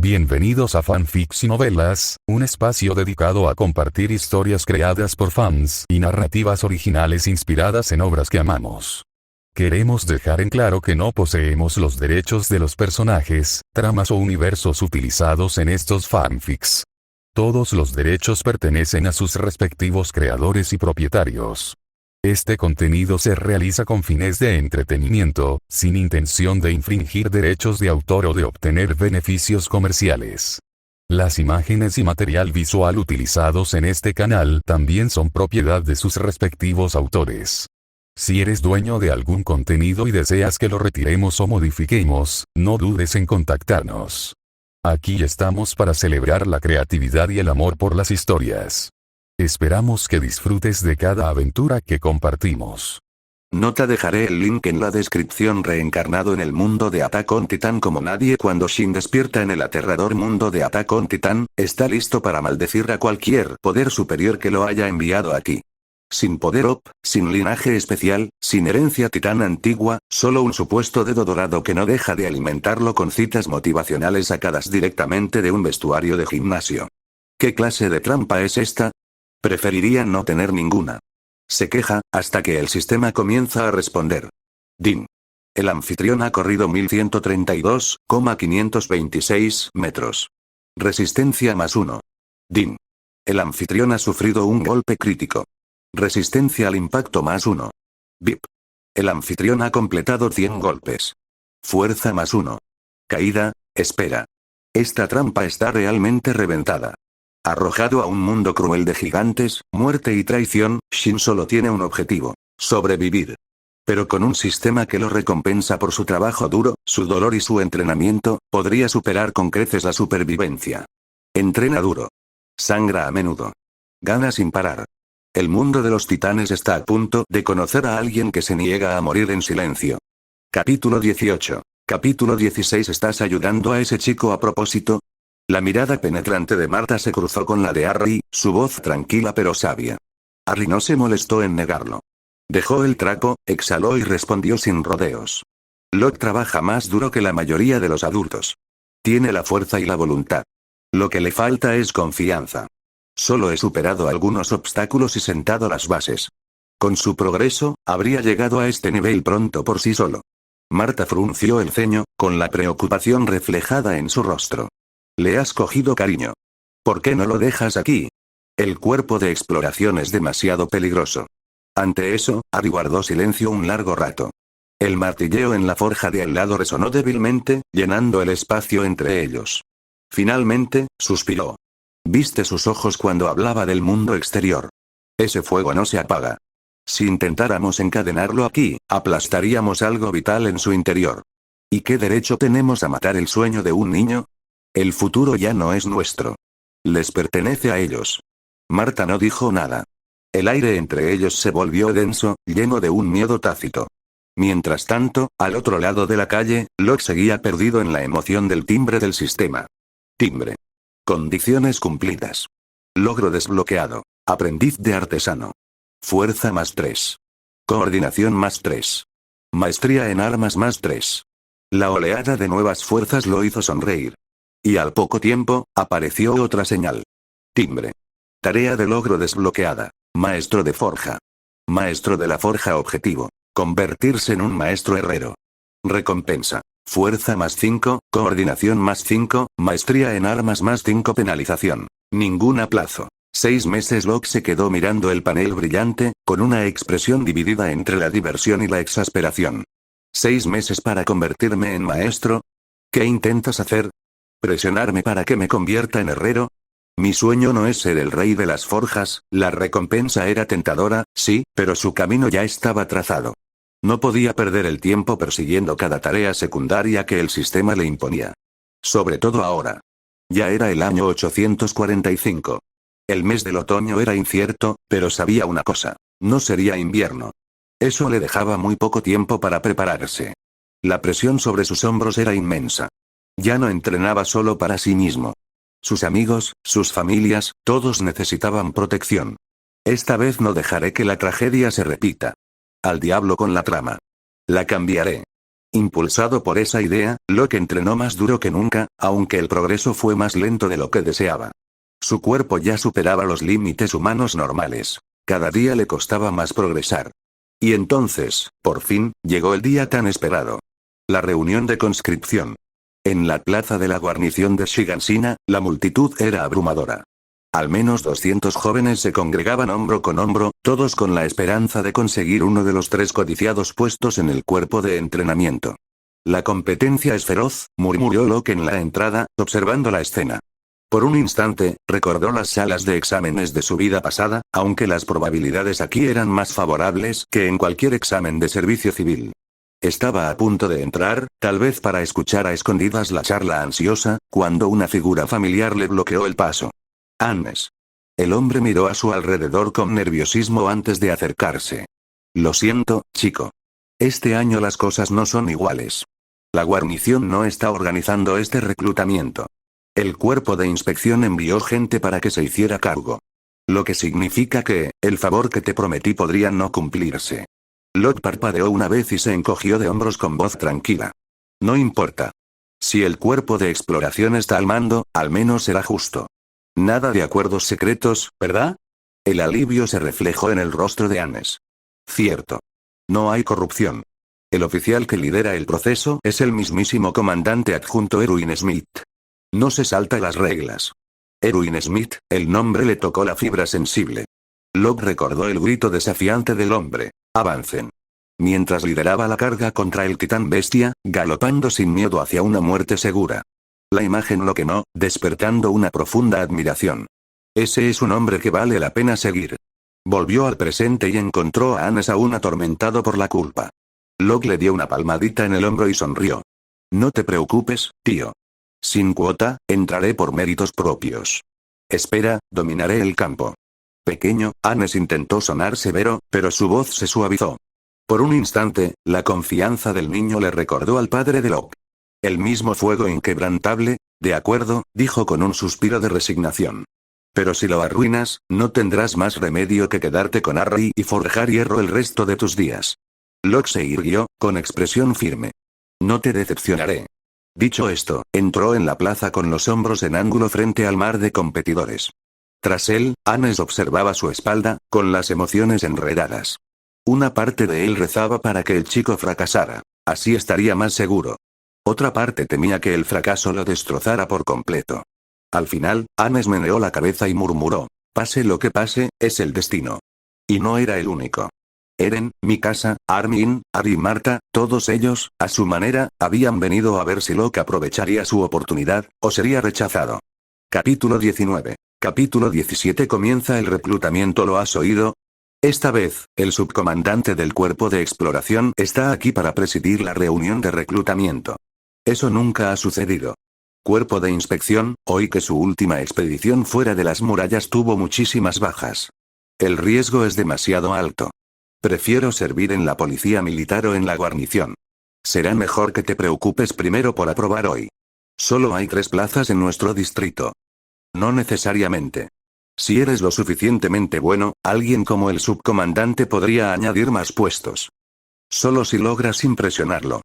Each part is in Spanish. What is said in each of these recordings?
Bienvenidos a Fanfics y Novelas, un espacio dedicado a compartir historias creadas por fans y narrativas originales inspiradas en obras que amamos. Queremos dejar en claro que no poseemos los derechos de los personajes, tramas o universos utilizados en estos fanfics. Todos los derechos pertenecen a sus respectivos creadores y propietarios. Este contenido se realiza con fines de entretenimiento, sin intención de infringir derechos de autor o de obtener beneficios comerciales. Las imágenes y material visual utilizados en este canal también son propiedad de sus respectivos autores. Si eres dueño de algún contenido y deseas que lo retiremos o modifiquemos, no dudes en contactarnos. Aquí estamos para celebrar la creatividad y el amor por las historias. Esperamos que disfrutes de cada aventura que compartimos. No te dejaré el link en la descripción. Reencarnado en el mundo de Attack on Titan como nadie. Cuando Shin despierta en el aterrador mundo de Attack on Titan, está listo para maldecir a cualquier poder superior que lo haya enviado aquí. Sin poder OP, sin linaje especial, sin herencia titana antigua, solo un supuesto dedo dorado que no deja de alimentarlo con citas motivacionales sacadas directamente de un vestuario de gimnasio. ¿Qué clase de trampa es esta? Preferiría no tener ninguna. Se queja, hasta que el sistema comienza a responder. Din. El anfitrión ha corrido 1132,526 metros. Resistencia +1. Din. El anfitrión ha sufrido un golpe crítico. Resistencia al impacto +1. VIP. El anfitrión ha completado 100 golpes. Fuerza +1. Caída, espera. Esta trampa está realmente reventada. Arrojado a un mundo cruel de gigantes, muerte y traición, Shin solo tiene un objetivo: sobrevivir. Pero con un sistema que lo recompensa por su trabajo duro, su dolor y su entrenamiento, podría superar con creces la supervivencia. Entrena duro. Sangra a menudo. Gana sin parar. El mundo de los titanes está a punto de conocer a alguien que se niega a morir en silencio. Capítulo 18. Capítulo 16. ¿Estás ayudando a ese chico a propósito? La mirada penetrante de Marta se cruzó con la de Harry, su voz tranquila pero sabia. Harry no se molestó en negarlo. Dejó el trapo, exhaló y respondió sin rodeos. Locke trabaja más duro que la mayoría de los adultos. Tiene la fuerza y la voluntad. Lo que le falta es confianza. Solo he superado algunos obstáculos y sentado las bases. Con su progreso, habría llegado a este nivel pronto por sí solo. Marta frunció el ceño, con la preocupación reflejada en su rostro. Le has cogido cariño. ¿Por qué no lo dejas aquí? El cuerpo de exploración es demasiado peligroso. Ante eso, Harry guardó silencio un largo rato. El martilleo en la forja de al lado resonó débilmente, llenando el espacio entre ellos. Finalmente, suspiró. Viste sus ojos cuando hablaba del mundo exterior. Ese fuego no se apaga. Si intentáramos encadenarlo aquí, aplastaríamos algo vital en su interior. ¿Y qué derecho tenemos a matar el sueño de un niño? El futuro ya no es nuestro. Les pertenece a ellos. Marta no dijo nada. El aire entre ellos se volvió denso, lleno de un miedo tácito. Mientras tanto, al otro lado de la calle, Locke seguía perdido en la emoción del timbre del sistema. Timbre. Condiciones cumplidas. Logro desbloqueado. Aprendiz de artesano. Fuerza +3. Coordinación +3. Maestría en armas +3. La oleada de nuevas fuerzas lo hizo sonreír. Y al poco tiempo, apareció otra señal. Timbre. Tarea de logro desbloqueada. Maestro de forja. Maestro de la forja objetivo. Convertirse en un maestro herrero. Recompensa. Fuerza +5, coordinación +5, maestría en armas +5. Penalización. Ningún aplazo. 6 meses. Locke se quedó mirando el panel brillante, con una expresión dividida entre la diversión y la exasperación. 6 meses para convertirme en maestro. ¿Qué intentas hacer? ¿Presionarme para que me convierta en herrero? Mi sueño no es ser el rey de las forjas. La recompensa era tentadora, sí, pero su camino ya estaba trazado. No podía perder el tiempo persiguiendo cada tarea secundaria que el sistema le imponía. Sobre todo ahora. Ya era el año 845. El mes del otoño era incierto, pero sabía una cosa: no sería invierno. Eso le dejaba muy poco tiempo para prepararse. La presión sobre sus hombros era inmensa. Ya no entrenaba solo para sí mismo. Sus amigos, sus familias, todos necesitaban protección. Esta vez no dejaré que la tragedia se repita. Al diablo con la trama. La cambiaré. Impulsado por esa idea, Locke entrenó más duro que nunca, aunque el progreso fue más lento de lo que deseaba. Su cuerpo ya superaba los límites humanos normales. Cada día le costaba más progresar. Y entonces, por fin, llegó el día tan esperado. La reunión de conscripción. En la plaza de la guarnición de Shiganshina, la multitud era abrumadora. Al menos 200 jóvenes se congregaban hombro con hombro, todos con la esperanza de conseguir uno de los 3 codiciados puestos en el cuerpo de entrenamiento. La competencia es feroz, murmuró Locke en la entrada, observando la escena. Por un instante, recordó las salas de exámenes de su vida pasada, aunque las probabilidades aquí eran más favorables que en cualquier examen de servicio civil. Estaba a punto de entrar, tal vez para escuchar a escondidas la charla ansiosa, cuando una figura familiar le bloqueó el paso. Hannes. El hombre miró a su alrededor con nerviosismo antes de acercarse. Lo siento, chico. Este año las cosas no son iguales. La guarnición no está organizando este reclutamiento. El cuerpo de inspección envió gente para que se hiciera cargo. Lo que significa que, el favor que te prometí podría no cumplirse. Locke parpadeó una vez y se encogió de hombros con voz tranquila. No importa. Si el cuerpo de exploración está al mando, al menos será justo. Nada de acuerdos secretos, ¿verdad? El alivio se reflejó en el rostro de Hannes. Cierto. No hay corrupción. El oficial que lidera el proceso es el mismísimo comandante adjunto Erwin Smith. No se salta las reglas. Erwin Smith, el nombre le tocó la fibra sensible. Locke recordó el grito desafiante del hombre. Avancen. Mientras lideraba la carga contra el titán bestia, galopando sin miedo hacia una muerte segura. La imagen lo quemó, despertando una profunda admiración. Ese es un hombre que vale la pena seguir. Volvió al presente y encontró a Hannes aún atormentado por la culpa. Locke le dio una palmadita en el hombro y sonrió. No te preocupes, tío. Sin cuota, entraré por méritos propios. Espera, dominaré el campo. Pequeño, Hannes intentó sonar severo, pero su voz se suavizó. Por un instante, la confianza del niño le recordó al padre de Locke. El mismo fuego inquebrantable, de acuerdo, dijo con un suspiro de resignación. Pero si lo arruinas, no tendrás más remedio que quedarte con Harry y forjar hierro el resto de tus días. Locke se irguió, con expresión firme. No te decepcionaré. Dicho esto, entró en la plaza con los hombros en ángulo frente al mar de competidores. Tras él, Hannes observaba su espalda, con las emociones enredadas. Una parte de él rezaba para que el chico fracasara. Así estaría más seguro. Otra parte temía que el fracaso lo destrozara por completo. Al final, Hannes meneó la cabeza y murmuró. Pase lo que pase, es el destino. Y no era el único. Eren, Mikasa, Armin, Ari y Marta, todos ellos, a su manera, habían venido a ver si Locke aprovecharía su oportunidad, o sería rechazado. Capítulo 19. Capítulo 17. Comienza el reclutamiento. ¿Lo has oído? Esta vez, el subcomandante del cuerpo de exploración está aquí para presidir la reunión de reclutamiento. Eso nunca ha sucedido. Cuerpo de inspección, oí que su última expedición fuera de las murallas tuvo muchísimas bajas. El riesgo es demasiado alto. Prefiero servir en la policía militar o en la guarnición. Será mejor que te preocupes primero por aprobar hoy. Solo hay 3 plazas en nuestro distrito. No necesariamente. Si eres lo suficientemente bueno, alguien como el subcomandante podría añadir más puestos. Solo si logras impresionarlo.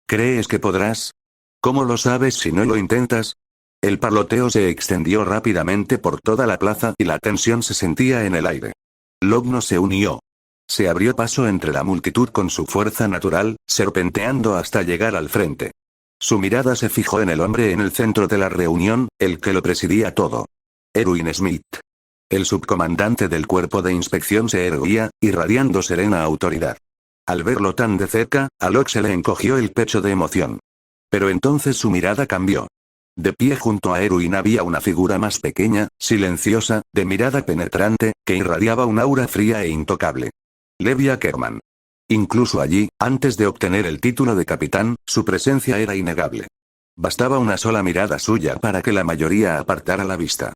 ¿Crees que podrás? ¿Cómo lo sabes si no lo intentas? El parloteo se extendió rápidamente por toda la plaza y la tensión se sentía en el aire. Locke no se unió. Se abrió paso entre la multitud con su fuerza natural, serpenteando hasta llegar al frente. Su mirada se fijó en el hombre en el centro de la reunión, el que lo presidía todo. Erwin Smith. El subcomandante del cuerpo de inspección se erguía, irradiando serena autoridad. Al verlo tan de cerca, a Locke se le encogió el pecho de emoción. Pero entonces su mirada cambió. De pie junto a Erwin había una figura más pequeña, silenciosa, de mirada penetrante, que irradiaba un aura fría e intocable. Levi Ackerman. Incluso allí, antes de obtener el título de capitán, su presencia era innegable. Bastaba una sola mirada suya para que la mayoría apartara la vista.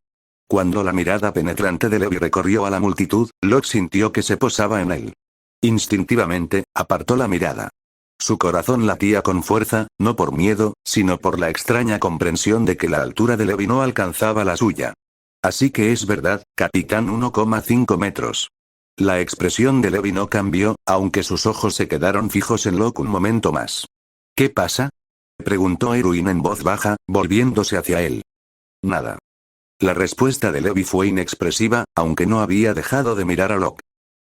Cuando la mirada penetrante de Levi recorrió a la multitud, Locke sintió que se posaba en él. Instintivamente, apartó la mirada. Su corazón latía con fuerza, no por miedo, sino por la extraña comprensión de que la altura de Levi no alcanzaba la suya. Así que es verdad, capitán 1,5 metros. La expresión de Levi no cambió, aunque sus ojos se quedaron fijos en Locke un momento más. ¿Qué pasa? Preguntó Erwin en voz baja, volviéndose hacia él. Nada. La respuesta de Levi fue inexpresiva, aunque no había dejado de mirar a Locke.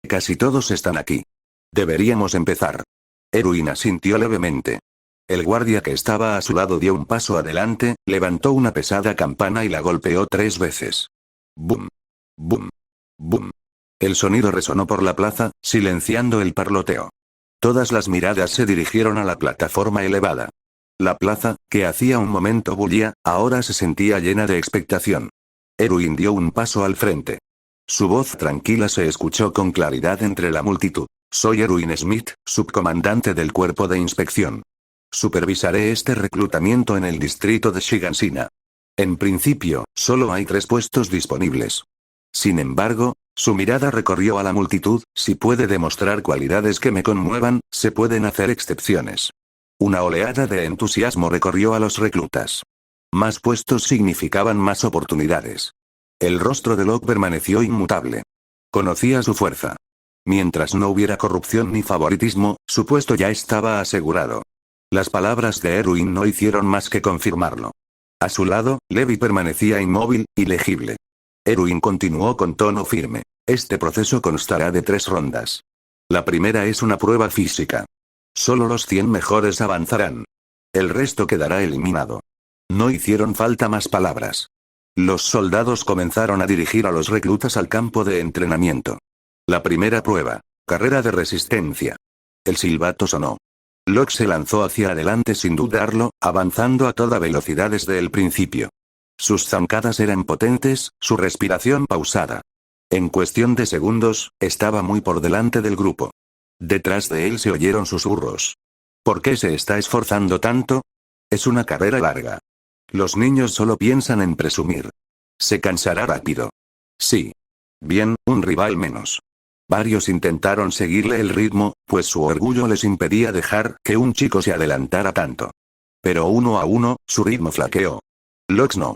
Casi todos están aquí. Deberíamos empezar. Erwin asintió levemente. El guardia que estaba a su lado dio un paso adelante, levantó una pesada campana y la golpeó 3 veces. ¡Bum! ¡Bum! ¡Bum! El sonido resonó por la plaza, silenciando el parloteo. Todas las miradas se dirigieron a la plataforma elevada. La plaza, que hacía un momento bullía, ahora se sentía llena de expectación. Erwin dio un paso al frente. Su voz tranquila se escuchó con claridad entre la multitud. Soy Erwin Smith, subcomandante del cuerpo de inspección. Supervisaré este reclutamiento en el distrito de Shigansina. En principio, solo hay 3 puestos disponibles. Sin embargo, su mirada recorrió a la multitud. Si puede demostrar cualidades que me conmuevan, se pueden hacer excepciones. Una oleada de entusiasmo recorrió a los reclutas. Más puestos significaban más oportunidades. El rostro de Locke permaneció inmutable. Conocía su fuerza. Mientras no hubiera corrupción ni favoritismo, su puesto ya estaba asegurado. Las palabras de Erwin no hicieron más que confirmarlo. A su lado, Levi permanecía inmóvil, ilegible. Erwin continuó con tono firme. Este proceso constará de 3 rondas. La primera es una prueba física. Solo los 100 mejores avanzarán. El resto quedará eliminado. No hicieron falta más palabras. Los soldados comenzaron a dirigir a los reclutas al campo de entrenamiento. La primera prueba. Carrera de resistencia. El silbato sonó. Locke se lanzó hacia adelante sin dudarlo, avanzando a toda velocidad desde el principio. Sus zancadas eran potentes, su respiración pausada. En cuestión de segundos, estaba muy por delante del grupo. Detrás de él se oyeron susurros. ¿Por qué se está esforzando tanto? Es una carrera larga. Los niños solo piensan en presumir. Se cansará rápido. Sí. Bien, un rival menos. Varios intentaron seguirle el ritmo, pues su orgullo les impedía dejar que un chico se adelantara tanto. Pero uno a uno, su ritmo flaqueó. Locke no.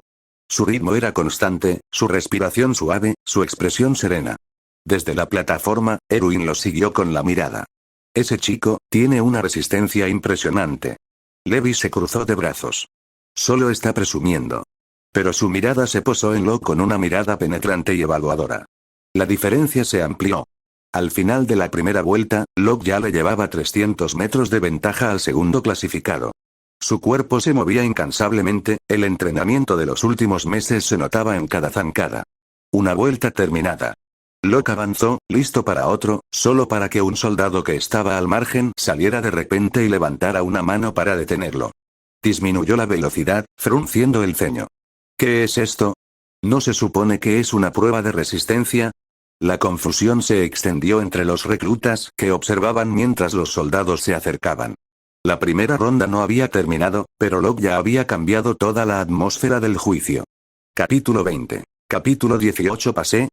Su ritmo era constante, su respiración suave, su expresión serena. Desde la plataforma, Erwin lo siguió con la mirada. Ese chico, tiene una resistencia impresionante. Levi se cruzó de brazos. Solo está presumiendo. Pero su mirada se posó en Locke con una mirada penetrante y evaluadora. La diferencia se amplió. Al final de la primera vuelta, Locke ya le llevaba 300 metros de ventaja al segundo clasificado. Su cuerpo se movía incansablemente, el entrenamiento de los últimos meses se notaba en cada zancada. Una vuelta terminada. Locke avanzó, listo para otro, solo para que un soldado que estaba al margen saliera de repente y levantara una mano para detenerlo. Disminuyó la velocidad, frunciendo el ceño. ¿Qué es esto? ¿No se supone que es una prueba de resistencia? La confusión se extendió entre los reclutas que observaban mientras los soldados se acercaban. La primera ronda no había terminado, pero Locke ya había cambiado toda la atmósfera del juicio. Capítulo 20. Capítulo 18. Pasé.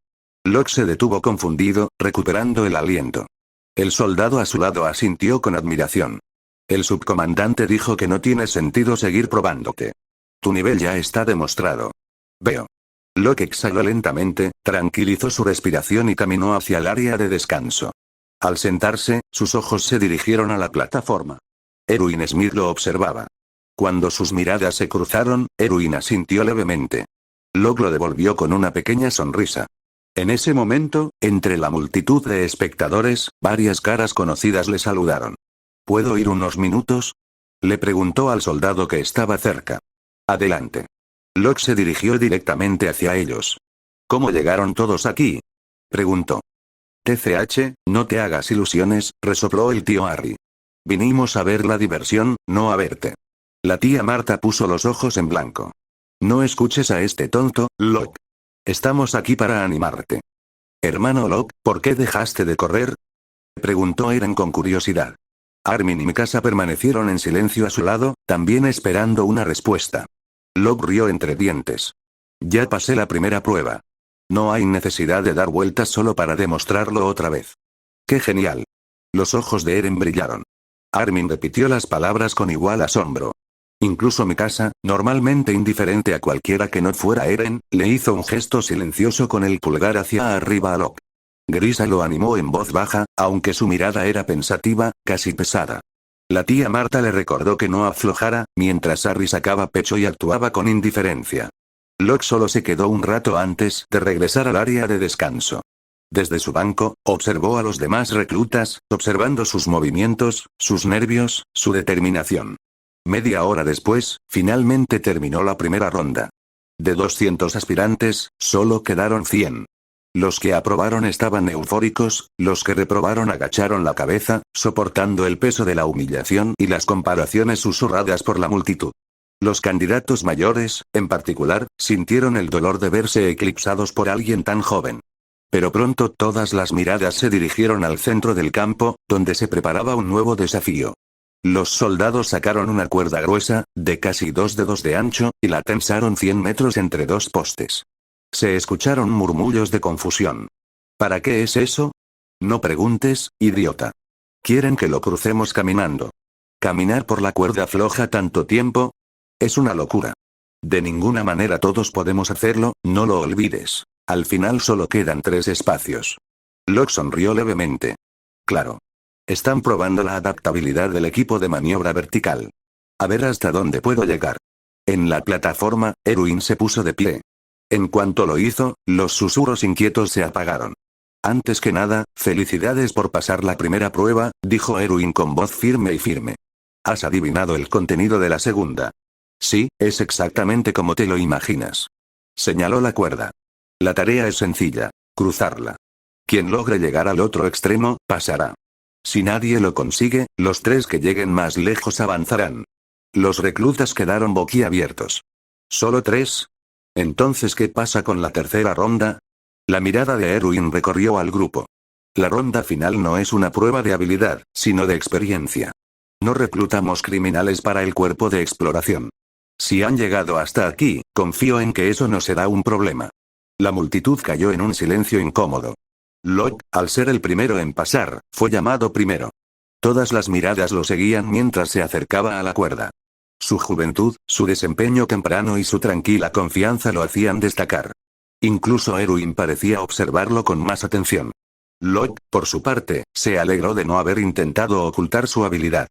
Locke se detuvo confundido, recuperando el aliento. El soldado a su lado asintió con admiración. El subcomandante dijo que no tiene sentido seguir probándote. Tu nivel ya está demostrado. Veo. Locke exhaló lentamente, tranquilizó su respiración y caminó hacia el área de descanso. Al sentarse, sus ojos se dirigieron a la plataforma. Erwin Smith lo observaba. Cuando sus miradas se cruzaron, Erwin asintió levemente. Locke lo devolvió con una pequeña sonrisa. En ese momento, entre la multitud de espectadores, varias caras conocidas le saludaron. ¿Puedo ir unos minutos? Le preguntó al soldado que estaba cerca. Adelante. Locke se dirigió directamente hacia ellos. ¿Cómo llegaron todos aquí? Preguntó. TCH, no te hagas ilusiones, resopló el tío Harry. Vinimos a ver la diversión, no a verte. La tía Marta puso los ojos en blanco. No escuches a este tonto, Locke. Estamos aquí para animarte. Hermano Locke, ¿por qué dejaste de correr? Preguntó Eren con curiosidad. Armin y Mikasa permanecieron en silencio a su lado, también esperando una respuesta. Locke rió entre dientes. Ya pasé la primera prueba. No hay necesidad de dar vueltas solo para demostrarlo otra vez. ¡Qué genial! Los ojos de Eren brillaron. Armin repitió las palabras con igual asombro. Incluso Mikasa, normalmente indiferente a cualquiera que no fuera Eren, le hizo un gesto silencioso con el pulgar hacia arriba a Locke. Grisa lo animó en voz baja, aunque su mirada era pensativa, casi pesada. La tía Marta le recordó que no aflojara, mientras Harry sacaba pecho y actuaba con indiferencia. Locke solo se quedó un rato antes de regresar al área de descanso. Desde su banco, observó a los demás reclutas, observando sus movimientos, sus nervios, su determinación. Media hora después, finalmente terminó la primera ronda. De 200 aspirantes, solo quedaron 100. Los que aprobaron estaban eufóricos, los que reprobaron agacharon la cabeza, soportando el peso de la humillación y las comparaciones susurradas por la multitud. Los candidatos mayores, en particular, sintieron el dolor de verse eclipsados por alguien tan joven. Pero pronto todas las miradas se dirigieron al centro del campo, donde se preparaba un nuevo desafío. Los soldados sacaron una cuerda gruesa, de casi 2 dedos de ancho, y la tensaron 100 metros entre dos postes. Se escucharon murmullos de confusión. ¿Para qué es eso? No preguntes, idiota. ¿Quieren que lo crucemos caminando? ¿Caminar por la cuerda floja tanto tiempo? Es una locura. De ninguna manera todos podemos hacerlo, no lo olvides. Al final solo quedan 3 espacios. Locke sonrió levemente. Claro. Están probando la adaptabilidad del equipo de maniobra vertical. A ver hasta dónde puedo llegar. En la plataforma, Erwin se puso de pie. En cuanto lo hizo, los susurros inquietos se apagaron. Antes que nada, felicidades por pasar la primera prueba, dijo Erwin con voz firme y firme. Has adivinado el contenido de la segunda. Sí, es exactamente como te lo imaginas. Señaló la cuerda. La tarea es sencilla, cruzarla. Quien logre llegar al otro extremo, pasará. Si nadie lo consigue, los 3 que lleguen más lejos avanzarán. Los reclutas quedaron boquiabiertos. ¿Solo 3? Entonces, ¿qué pasa con la tercera ronda? La mirada de Erwin recorrió al grupo. La ronda final no es una prueba de habilidad, sino de experiencia. No reclutamos criminales para el cuerpo de exploración. Si han llegado hasta aquí, confío en que eso no será un problema. La multitud cayó en un silencio incómodo. Locke, al ser el primero en pasar, fue llamado primero. Todas las miradas lo seguían mientras se acercaba a la cuerda. Su juventud, su desempeño temprano y su tranquila confianza lo hacían destacar. Incluso Erwin parecía observarlo con más atención. Locke, por su parte, se alegró de no haber intentado ocultar su habilidad.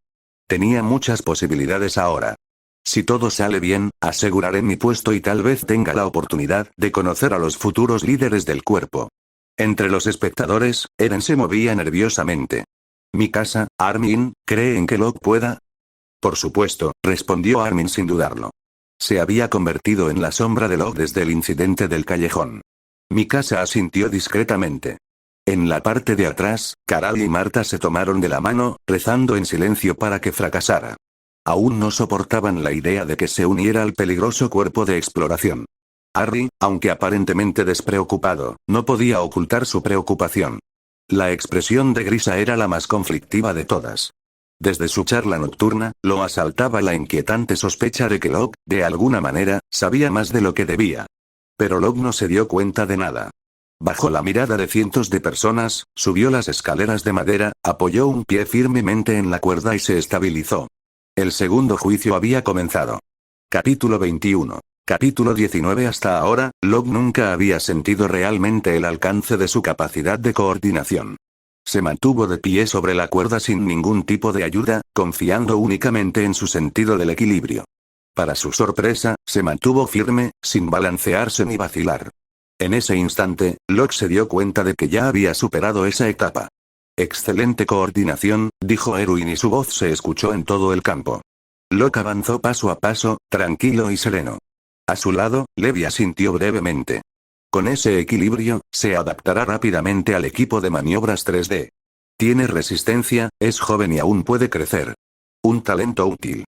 Tenía muchas posibilidades ahora. Si todo sale bien, aseguraré mi puesto y tal vez tenga la oportunidad de conocer a los futuros líderes del cuerpo. Entre los espectadores, Eren se movía nerviosamente. «Mikasa, Armin, ¿creen que Locke pueda?» «Por supuesto», respondió Armin sin dudarlo. Se había convertido en la sombra de Locke desde el incidente del callejón. Mikasa asintió discretamente. En la parte de atrás, Caral y Marta se tomaron de la mano, rezando en silencio para que fracasara. Aún no soportaban la idea de que se uniera al peligroso cuerpo de exploración. Harry, aunque aparentemente despreocupado, no podía ocultar su preocupación. La expresión de Grisa era la más conflictiva de todas. Desde su charla nocturna, lo asaltaba la inquietante sospecha de que Locke, de alguna manera, sabía más de lo que debía. Pero Locke no se dio cuenta de nada. Bajo la mirada de cientos de personas, subió las escaleras de madera, apoyó un pie firmemente en la cuerda y se estabilizó. El segundo juicio había comenzado. Capítulo 21. Capítulo 19. Hasta ahora, Locke nunca había sentido realmente el alcance de su capacidad de coordinación. Se mantuvo de pie sobre la cuerda sin ningún tipo de ayuda, confiando únicamente en su sentido del equilibrio. Para su sorpresa, se mantuvo firme, sin balancearse ni vacilar. En ese instante, Locke se dio cuenta de que ya había superado esa etapa. «Excelente coordinación», dijo Erwin y su voz se escuchó en todo el campo. Locke avanzó paso a paso, tranquilo y sereno. A su lado, Levi asintió brevemente. Con ese equilibrio, se adaptará rápidamente al equipo de maniobras 3D. Tiene resistencia, es joven y aún puede crecer. Un talento útil.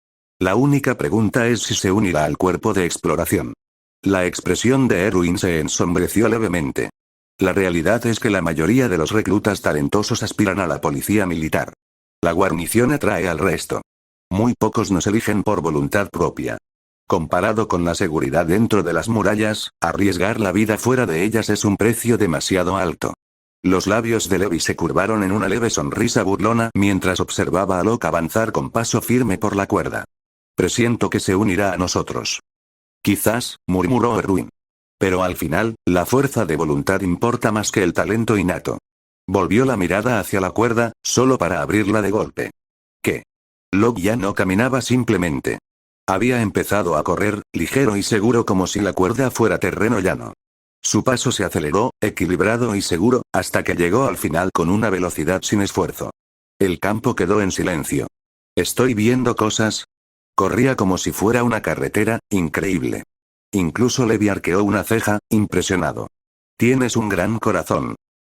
La única pregunta es si se unirá al cuerpo de exploración. La expresión de Erwin se ensombreció levemente. La realidad es que la mayoría de los reclutas talentosos aspiran a la policía militar. La guarnición atrae al resto. Muy pocos nos eligen por voluntad propia. Comparado con la seguridad dentro de las murallas, arriesgar la vida fuera de ellas es un precio demasiado alto. Los labios de Levi se curvaron en una leve sonrisa burlona mientras observaba a Locke avanzar con paso firme por la cuerda. «Presiento que se unirá a nosotros». «Quizás», murmuró Erwin. Pero al final, la fuerza de voluntad importa más que el talento innato. Volvió la mirada hacia la cuerda, solo para abrirla de golpe. ¿Qué? Locke ya no caminaba simplemente. Había empezado a correr, ligero y seguro como si la cuerda fuera terreno llano. Su paso se aceleró, equilibrado y seguro, hasta que llegó al final con una velocidad sin esfuerzo. El campo quedó en silencio. ¿Estoy viendo cosas? Corría como si fuera una carretera, increíble. Incluso Levi arqueó una ceja, impresionado. Tienes un gran corazón.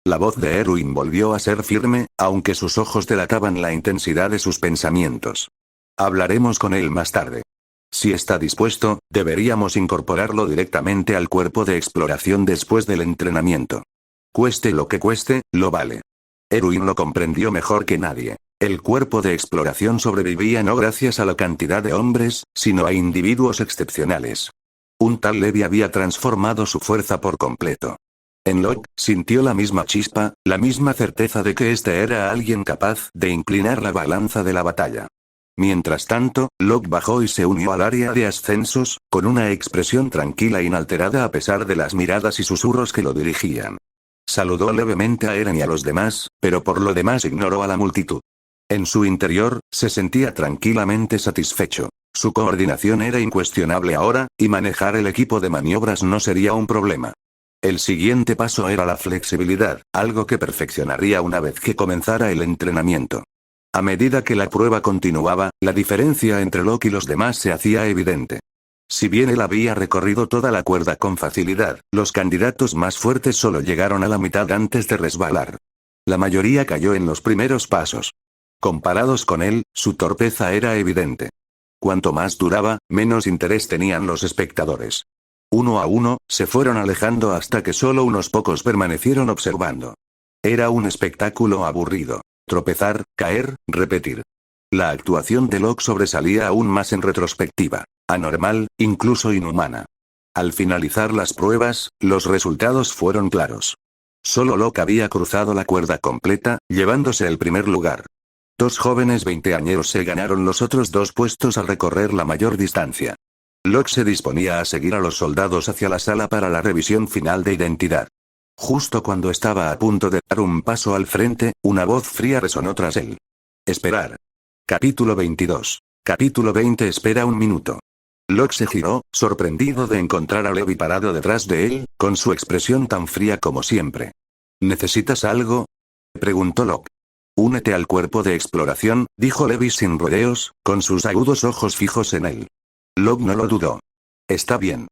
La voz de Erwin volvió a ser firme, aunque sus ojos delataban la intensidad de sus pensamientos. Hablaremos con él más tarde. Si está dispuesto, deberíamos incorporarlo directamente al cuerpo de exploración después del entrenamiento. Cueste lo que cueste, lo vale. Erwin lo comprendió mejor que nadie. El cuerpo de exploración sobrevivía no gracias a la cantidad de hombres, sino a individuos excepcionales. Un tal Levi había transformado su fuerza por completo. En Locke, sintió la misma chispa, la misma certeza de que este era alguien capaz de inclinar la balanza de la batalla. Mientras tanto, Locke bajó y se unió al área de ascensos, con una expresión tranquila e inalterada a pesar de las miradas y susurros que lo dirigían. Saludó levemente a Eren y a los demás, pero por lo demás ignoró a la multitud. En su interior, se sentía tranquilamente satisfecho. Su coordinación era incuestionable ahora, y manejar el equipo de maniobras no sería un problema. El siguiente paso era la flexibilidad, algo que perfeccionaría una vez que comenzara el entrenamiento. A medida que la prueba continuaba, la diferencia entre Locke y los demás se hacía evidente. Si bien él había recorrido toda la cuerda con facilidad, los candidatos más fuertes solo llegaron a la mitad antes de resbalar. La mayoría cayó en los primeros pasos. Comparados con él, su torpeza era evidente. Cuanto más duraba, menos interés tenían los espectadores. Uno a uno, se fueron alejando hasta que solo unos pocos permanecieron observando. Era un espectáculo aburrido. Tropezar, caer, repetir. La actuación de Locke sobresalía aún más en retrospectiva. Anormal, incluso inhumana. Al finalizar las pruebas, los resultados fueron claros. Solo Locke había cruzado la cuerda completa, llevándose el primer lugar. Dos jóvenes veinteañeros se ganaron los otros dos puestos al recorrer la mayor distancia. Locke se disponía a seguir a los soldados hacia la sala para la revisión final de identidad. Justo cuando estaba a punto de dar un paso al frente, una voz fría resonó tras él. Esperar. Capítulo 22. Capítulo 20. Espera un minuto. Locke se giró, sorprendido de encontrar a Levi parado detrás de él, con su expresión tan fría como siempre. ¿Necesitas algo? Preguntó Locke. Únete al cuerpo de exploración, dijo Levi sin rodeos, con sus agudos ojos fijos en él. Locke no lo dudó. Está bien.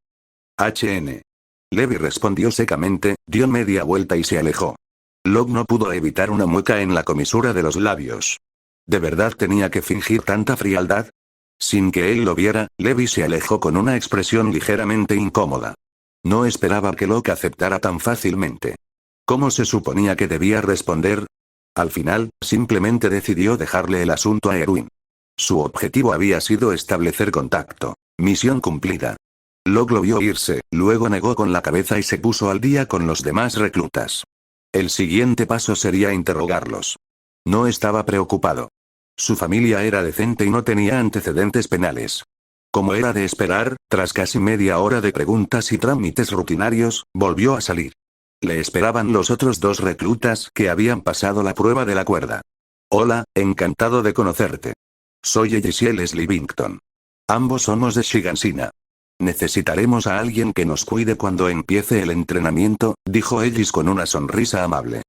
HN. Levi respondió secamente, dio media vuelta y se alejó. Locke no pudo evitar una mueca en la comisura de los labios. ¿De verdad tenía que fingir tanta frialdad? Sin que él lo viera, Levi se alejó con una expresión ligeramente incómoda. No esperaba que Locke aceptara tan fácilmente. ¿Cómo se suponía que debía responder? Al final, simplemente decidió dejarle el asunto a Erwin. Su objetivo había sido establecer contacto. Misión cumplida. Locke lo vio irse, luego negó con la cabeza y se puso al día con los demás reclutas. El siguiente paso sería interrogarlos. No estaba preocupado. Su familia era decente y no tenía antecedentes penales. Como era de esperar, tras casi media hora de preguntas y trámites rutinarios, volvió a salir. Le esperaban los otros dos reclutas que habían pasado la prueba de la cuerda. Hola, encantado de conocerte. Soy Egisil Livington. Ambos somos de Shigansina. Necesitaremos a alguien que nos cuide cuando empiece el entrenamiento, dijo Ellis con una sonrisa amable.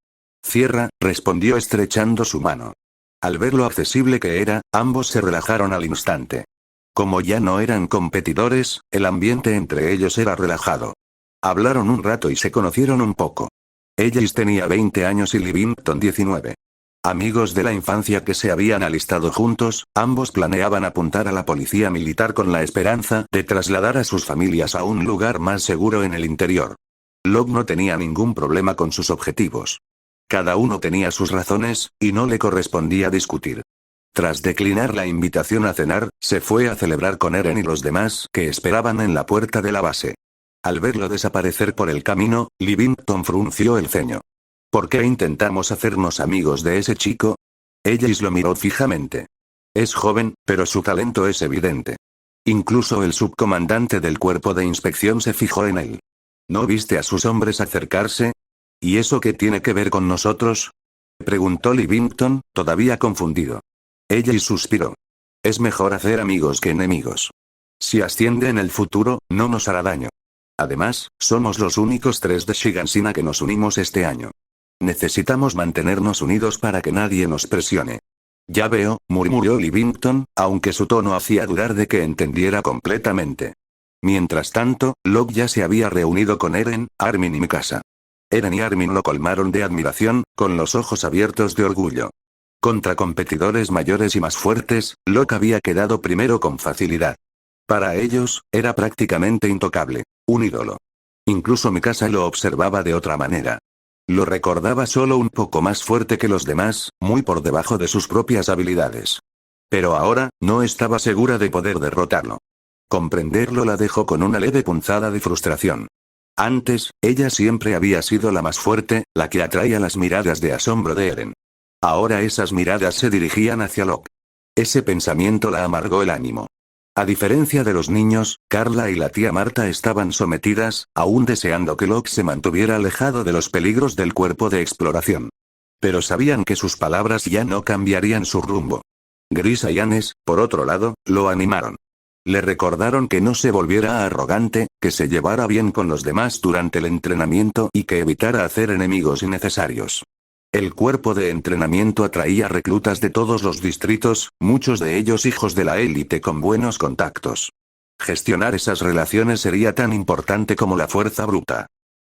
Cierra, respondió estrechando su mano. Al ver lo accesible que era, ambos se relajaron al instante. Como ya no eran competidores, el ambiente entre ellos era relajado. Hablaron un rato y se conocieron un poco. Ellis tenía 20 años y Livington 19. Amigos de la infancia que se habían alistado juntos, ambos planeaban apuntar a la policía militar con la esperanza de trasladar a sus familias a un lugar más seguro en el interior. Locke no tenía ningún problema con sus objetivos. Cada uno tenía sus razones, y no le correspondía discutir. Tras declinar la invitación a cenar, se fue a celebrar con Eren y los demás que esperaban en la puerta de la base. Al verlo desaparecer por el camino, Livington frunció el ceño. ¿Por qué intentamos hacernos amigos de ese chico? Ellis lo miró fijamente. Es joven, pero su talento es evidente. Incluso el subcomandante del cuerpo de inspección se fijó en él. ¿No viste a sus hombres acercarse? ¿Y eso qué tiene que ver con nosotros? Preguntó Livington, todavía confundido. Ellis suspiró. Es mejor hacer amigos que enemigos. Si asciende en el futuro, no nos hará daño. Además, somos los únicos 3 de Shigansina que nos unimos este año. Necesitamos mantenernos unidos para que nadie nos presione. Ya veo, murmuró Livington, aunque su tono hacía dudar de que entendiera completamente. Mientras tanto, Locke ya se había reunido con Eren, Armin y Mikasa. Eren y Armin lo colmaron de admiración, con los ojos abiertos de orgullo. Contra competidores mayores y más fuertes, Locke había quedado primero con facilidad. Para ellos, era prácticamente intocable, un ídolo. Incluso Mikasa lo observaba de otra manera. Lo recordaba solo un poco más fuerte que los demás, muy por debajo de sus propias habilidades. Pero ahora, no estaba segura de poder derrotarlo. Comprenderlo la dejó con una leve punzada de frustración. Antes, ella siempre había sido la más fuerte, la que atraía las miradas de asombro de Eren. Ahora esas miradas se dirigían hacia Locke. Ese pensamiento la amargó el ánimo. A diferencia de los niños, Carla y la tía Marta estaban sometidas, aún deseando que Locke se mantuviera alejado de los peligros del cuerpo de exploración. Pero sabían que sus palabras ya no cambiarían su rumbo. Gris y Anes, por otro lado, lo animaron. Le recordaron que no se volviera arrogante, que se llevara bien con los demás durante el entrenamiento y que evitara hacer enemigos innecesarios. El cuerpo de entrenamiento atraía reclutas de todos los distritos, muchos de ellos hijos de la élite con buenos contactos. Gestionar esas relaciones sería tan importante como la fuerza bruta.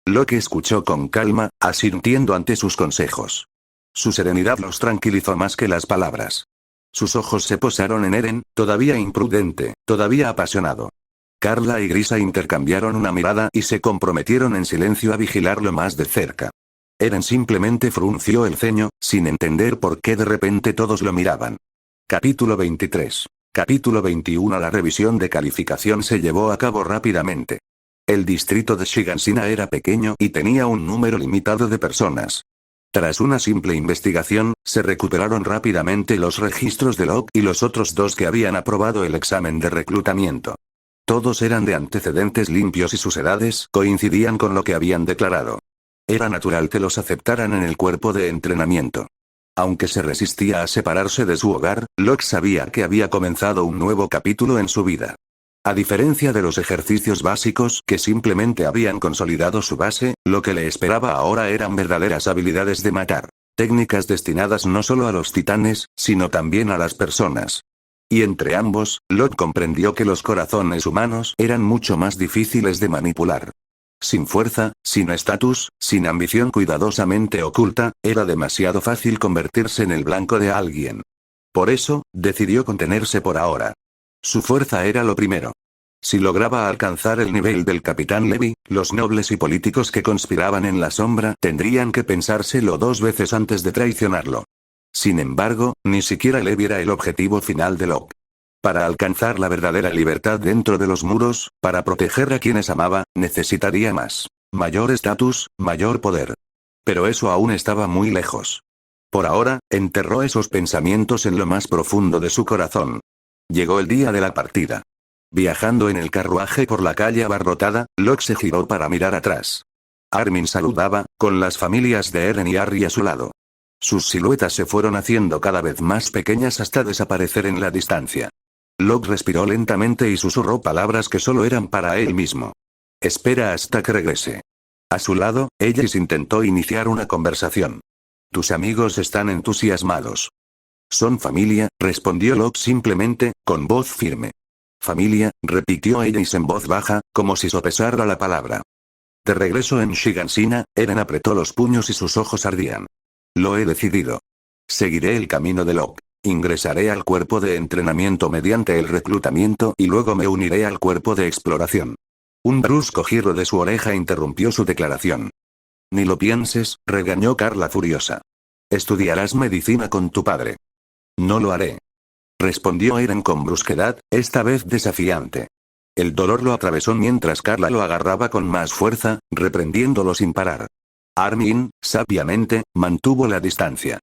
Locke escuchó con calma, asintiendo ante sus consejos. Su serenidad los tranquilizó más que las palabras. Sus ojos se posaron en Eren, todavía imprudente, todavía apasionado. Carla y Grisa intercambiaron una mirada y se comprometieron en silencio a vigilarlo más de cerca. Eren simplemente frunció el ceño, sin entender por qué de repente todos lo miraban. Capítulo 23. Capítulo 21. La revisión de calificación se llevó a cabo rápidamente. El distrito de Shigansina era pequeño y tenía un número limitado de personas. Tras una simple investigación, se recuperaron rápidamente los registros de Locke y los otros 2 que habían aprobado el examen de reclutamiento. Todos eran de antecedentes limpios y sus edades coincidían con lo que habían declarado. Era natural que los aceptaran en el cuerpo de entrenamiento. Aunque se resistía a separarse de su hogar, Locke sabía que había comenzado un nuevo capítulo en su vida. A diferencia de los ejercicios básicos que simplemente habían consolidado su base, lo que le esperaba ahora eran verdaderas habilidades de matar. Técnicas destinadas no solo a los titanes, sino también a las personas. Y entre ambos, Locke comprendió que los corazones humanos eran mucho más difíciles de manipular. Sin fuerza, sin estatus, sin ambición cuidadosamente oculta, era demasiado fácil convertirse en el blanco de alguien. Por eso, decidió contenerse por ahora. Su fuerza era lo primero. Si lograba alcanzar el nivel del Capitán Levi, los nobles y políticos que conspiraban en la sombra tendrían que pensárselo 2 veces antes de traicionarlo. Sin embargo, ni siquiera Levi era el objetivo final de Locke. Para alcanzar la verdadera libertad dentro de los muros, para proteger a quienes amaba, necesitaría más. Mayor estatus, mayor poder. Pero eso aún estaba muy lejos. Por ahora, enterró esos pensamientos en lo más profundo de su corazón. Llegó el día de la partida. Viajando en el carruaje por la calle abarrotada, Locke se giró para mirar atrás. Armin saludaba, con las familias de Eren y Harry a su lado. Sus siluetas se fueron haciendo cada vez más pequeñas hasta desaparecer en la distancia. Locke respiró lentamente y susurró palabras que solo eran para él mismo. Espera hasta que regrese. A su lado, Ellis intentó iniciar una conversación. Tus amigos están entusiasmados. Son familia, respondió Locke simplemente, con voz firme. Familia, repitió Ellis en voz baja, como si sopesara la palabra. De regreso en Shigansina, Eren apretó los puños y sus ojos ardían. Lo he decidido. Seguiré el camino de Locke. Ingresaré al cuerpo de entrenamiento mediante el reclutamiento y luego me uniré al cuerpo de exploración. Un brusco giro de su oreja interrumpió su declaración. Ni lo pienses, regañó Carla furiosa. Estudiarás medicina con tu padre. No lo haré. Respondió Eren con brusquedad, esta vez desafiante. El dolor lo atravesó mientras Carla lo agarraba con más fuerza, reprendiéndolo sin parar. Armin, sabiamente, mantuvo la distancia.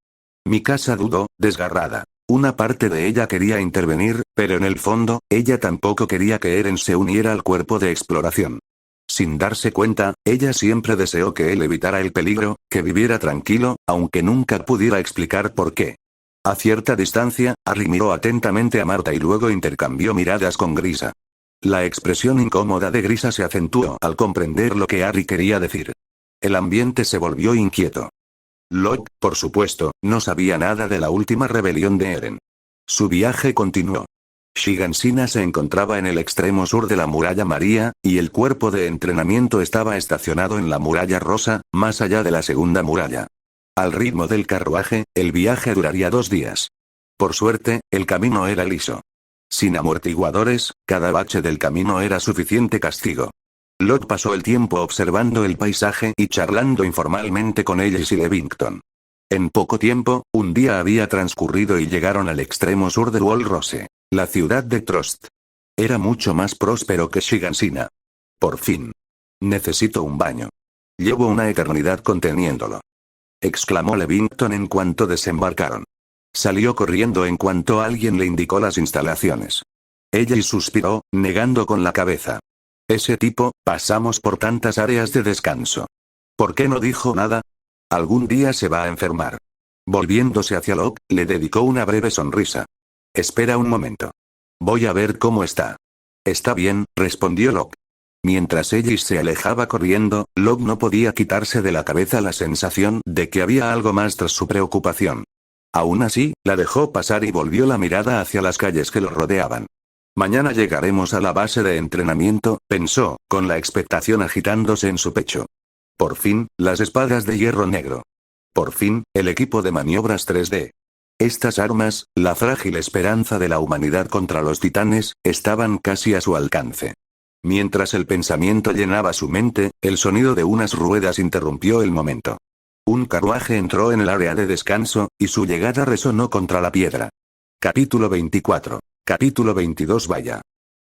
Mikasa dudó, desgarrada. Una parte de ella quería intervenir, pero en el fondo, ella tampoco quería que Eren se uniera al cuerpo de exploración. Sin darse cuenta, ella siempre deseó que él evitara el peligro, que viviera tranquilo, aunque nunca pudiera explicar por qué. A cierta distancia, Harry miró atentamente a Marta y luego intercambió miradas con Grisa. La expresión incómoda de Grisa se acentuó al comprender lo que Harry quería decir. El ambiente se volvió inquieto. Locke, por supuesto, no sabía nada de la última rebelión de Eren. Su viaje continuó. Shigansina se encontraba en el extremo sur de la muralla María, y el cuerpo de entrenamiento estaba estacionado en la muralla Rosa, más allá de la segunda muralla. Al ritmo del carruaje, el viaje duraría 2 días. Por suerte, el camino era liso. Sin amortiguadores, cada bache del camino era suficiente castigo. Locke pasó el tiempo observando el paisaje y charlando informalmente con ellos y Levington. En poco tiempo, un día había transcurrido y llegaron al extremo sur de Wall Rose, la ciudad de Trost. Era mucho más próspero que Shigansina. Por fin. Necesito un baño. Llevo una eternidad conteniéndolo, exclamó Levington en cuanto desembarcaron. Salió corriendo en cuanto alguien le indicó las instalaciones. Ella suspiró, negando con la cabeza. Ese tipo, pasamos por tantas áreas de descanso. ¿Por qué no dijo nada? Algún día se va a enfermar. Volviéndose hacia Locke, le dedicó una breve sonrisa. Espera un momento. Voy a ver cómo está. Está bien, respondió Locke. Mientras ella se alejaba corriendo, Locke no podía quitarse de la cabeza la sensación de que había algo más tras su preocupación. Aún así, la dejó pasar y volvió la mirada hacia las calles que lo rodeaban. Mañana llegaremos a la base de entrenamiento, pensó, con la expectación agitándose en su pecho. Por fin, las espadas de hierro negro. Por fin, el equipo de maniobras 3D. Estas armas, la frágil esperanza de la humanidad contra los titanes, estaban casi a su alcance. Mientras el pensamiento llenaba su mente, el sonido de unas ruedas interrumpió el momento. Un carruaje entró en el área de descanso, y su llegada resonó contra la piedra. Capítulo 24. Capítulo 22. Vaya.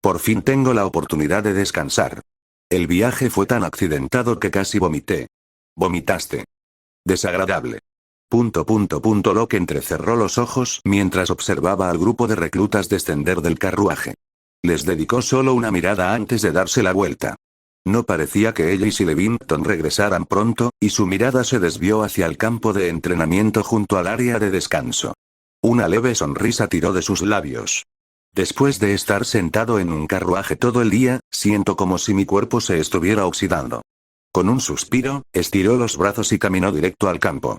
Por fin tengo la oportunidad de descansar. El viaje fue tan accidentado que casi vomité. ¿Vomitaste? Desagradable. Locke entrecerró los ojos mientras observaba al grupo de reclutas descender del carruaje. Les dedicó solo una mirada antes de darse la vuelta. No parecía que ella y Levington regresaran pronto, y su mirada se desvió hacia el campo de entrenamiento junto al área de descanso. Una leve sonrisa tiró de sus labios. Después de estar sentado en un carruaje todo el día, siento como si mi cuerpo se estuviera oxidando. Con un suspiro, estiró los brazos y caminó directo al campo.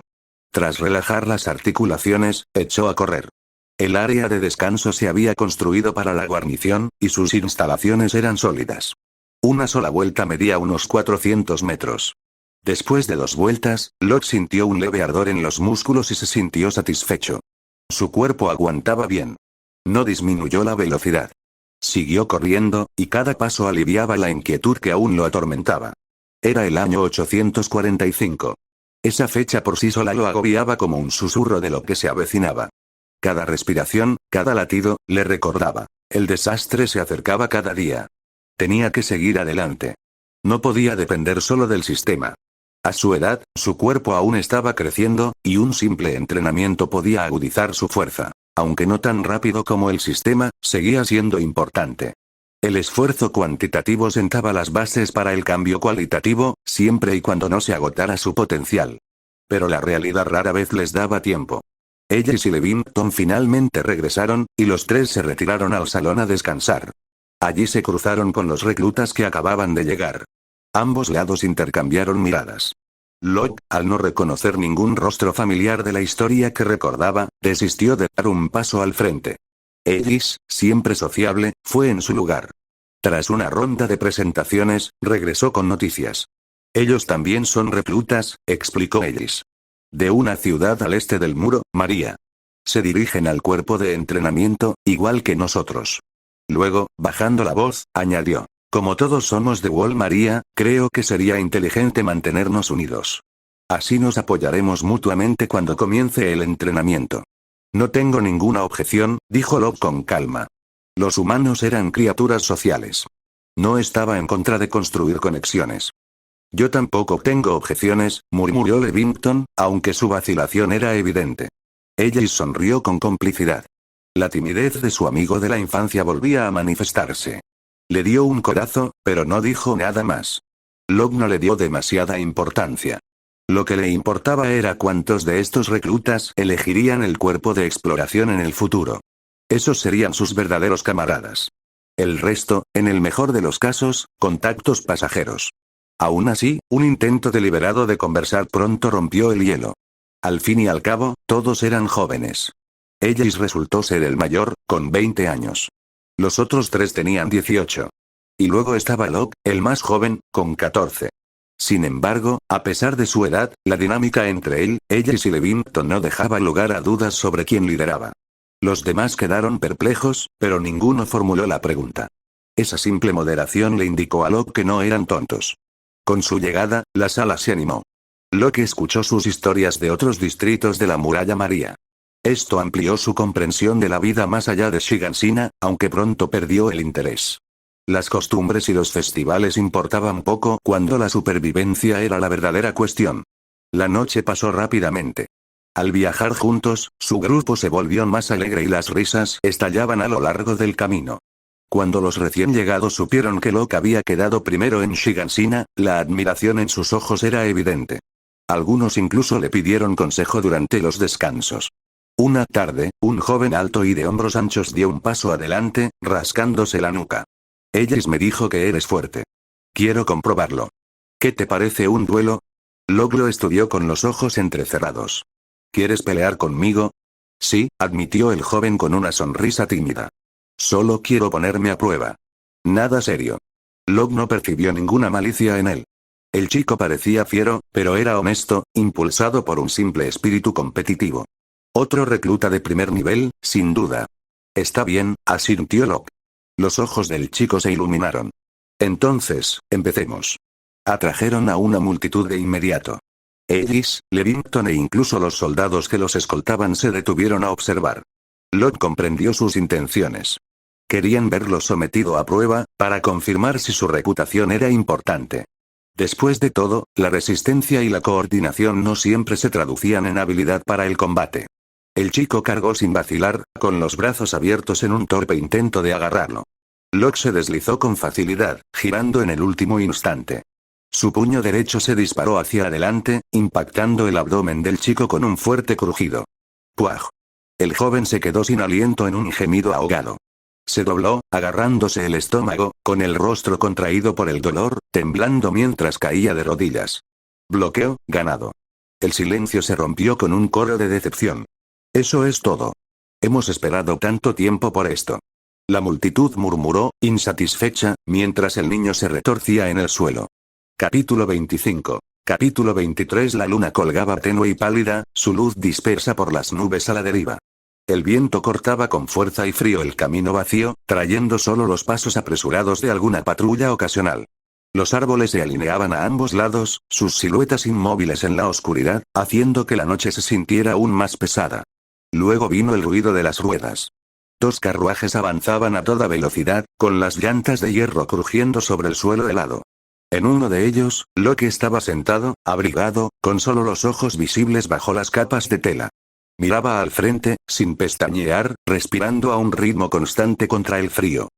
Tras relajar las articulaciones, echó a correr. El área de descanso se había construido para la guarnición, y sus instalaciones eran sólidas. Una sola vuelta medía unos 400 metros. Después de 2 vueltas, Locke sintió un leve ardor en los músculos y se sintió satisfecho. Su cuerpo aguantaba bien. No disminuyó la velocidad. Siguió corriendo, y cada paso aliviaba la inquietud que aún lo atormentaba. Era el año 845. Esa fecha por sí sola lo agobiaba como un susurro de lo que se avecinaba. Cada respiración, cada latido, le recordaba. El desastre se acercaba cada día. Tenía que seguir adelante. No podía depender solo del sistema. A su edad, su cuerpo aún estaba creciendo, y un simple entrenamiento podía agudizar su fuerza. Aunque no tan rápido como el sistema, seguía siendo importante. El esfuerzo cuantitativo sentaba las bases para el cambio cualitativo, siempre y cuando no se agotara su potencial. Pero la realidad rara vez les daba tiempo. Ella y Levington finalmente regresaron, y los 3 se retiraron al salón a descansar. Allí se cruzaron con los reclutas que acababan de llegar. Ambos lados intercambiaron miradas. Locke, al no reconocer ningún rostro familiar de la historia que recordaba, desistió de dar un paso al frente. Ellis, siempre sociable, fue en su lugar. Tras una ronda de presentaciones, regresó con noticias. Ellos también son reclutas, explicó Ellis. De una ciudad al este del muro, María. Se dirigen al cuerpo de entrenamiento, igual que nosotros. Luego, bajando la voz, añadió. Como todos somos de Wall María, creo que sería inteligente mantenernos unidos. Así nos apoyaremos mutuamente cuando comience el entrenamiento. No tengo ninguna objeción, dijo Locke con calma. Los humanos eran criaturas sociales. No estaba en contra de construir conexiones. Yo tampoco tengo objeciones, murmuró Levington, aunque su vacilación era evidente. Ella sonrió con complicidad. La timidez de su amigo de la infancia volvía a manifestarse. Le dio un codazo, pero no dijo nada más. Locke no le dio demasiada importancia. Lo que le importaba era cuántos de estos reclutas elegirían el cuerpo de exploración en el futuro. Esos serían sus verdaderos camaradas. El resto, en el mejor de los casos, contactos pasajeros. Aún así, un intento deliberado de conversar pronto rompió el hielo. Al fin y al cabo, todos eran jóvenes. Ellis resultó ser el mayor, con 20 años. Los otros 3 tenían 18. Y luego estaba Locke, el más joven, con 14. Sin embargo, a pesar de su edad, la dinámica entre Ellis y Levington no dejaba lugar a dudas sobre quién lideraba. Los demás quedaron perplejos, pero ninguno formuló la pregunta. Esa simple moderación le indicó a Locke que no eran tontos. Con su llegada, la sala se animó. Locke escuchó sus historias de otros distritos de la Muralla María. Esto amplió su comprensión de la vida más allá de Shigansina, aunque pronto perdió el interés. Las costumbres y los festivales importaban poco cuando la supervivencia era la verdadera cuestión. La noche pasó rápidamente. Al viajar juntos, su grupo se volvió más alegre y las risas estallaban a lo largo del camino. Cuando los recién llegados supieron que Locke había quedado primero en Shigansina, la admiración en sus ojos era evidente. Algunos incluso le pidieron consejo durante los descansos. Una tarde, un joven alto y de hombros anchos dio un paso adelante, rascándose la nuca. Ellis me dijo que eres fuerte. Quiero comprobarlo. ¿Qué te parece un duelo? Locke lo estudió con los ojos entrecerrados. ¿Quieres pelear conmigo? Sí, admitió el joven con una sonrisa tímida. Solo quiero ponerme a prueba. Nada serio. Locke no percibió ninguna malicia en él. El chico parecía fiero, pero era honesto, impulsado por un simple espíritu competitivo. Otro recluta de primer nivel, sin duda. Está bien, asintió Locke. Los ojos del chico se iluminaron. Entonces, empecemos. Atrajeron a una multitud de inmediato. Ellis, Levington e incluso los soldados que los escoltaban se detuvieron a observar. Locke comprendió sus intenciones. Querían verlo sometido a prueba, para confirmar si su reputación era importante. Después de todo, la resistencia y la coordinación no siempre se traducían en habilidad para el combate. El chico cargó sin vacilar, con los brazos abiertos en un torpe intento de agarrarlo. Locke se deslizó con facilidad, girando en el último instante. Su puño derecho se disparó hacia adelante, impactando el abdomen del chico con un fuerte crujido. ¡Puaj! El joven se quedó sin aliento en un gemido ahogado. Se dobló, agarrándose el estómago, con el rostro contraído por el dolor, temblando mientras caía de rodillas. Bloqueo, ganado. El silencio se rompió con un coro de decepción. Eso es todo. Hemos esperado tanto tiempo por esto. La multitud murmuró, insatisfecha, mientras el niño se retorcía en el suelo. Capítulo 25. Capítulo 23. La luna colgaba tenue y pálida, su luz dispersa por las nubes a la deriva. El viento cortaba con fuerza y frío el camino vacío, trayendo solo los pasos apresurados de alguna patrulla ocasional. Los árboles se alineaban a ambos lados, sus siluetas inmóviles en la oscuridad, haciendo que la noche se sintiera aún más pesada. Luego vino el ruido de las ruedas. 2 carruajes avanzaban a toda velocidad, con las llantas de hierro crujiendo sobre el suelo helado. En uno de ellos, Locke estaba sentado, abrigado, con solo los ojos visibles bajo las capas de tela. Miraba al frente, sin pestañear, respirando a un ritmo constante contra el frío.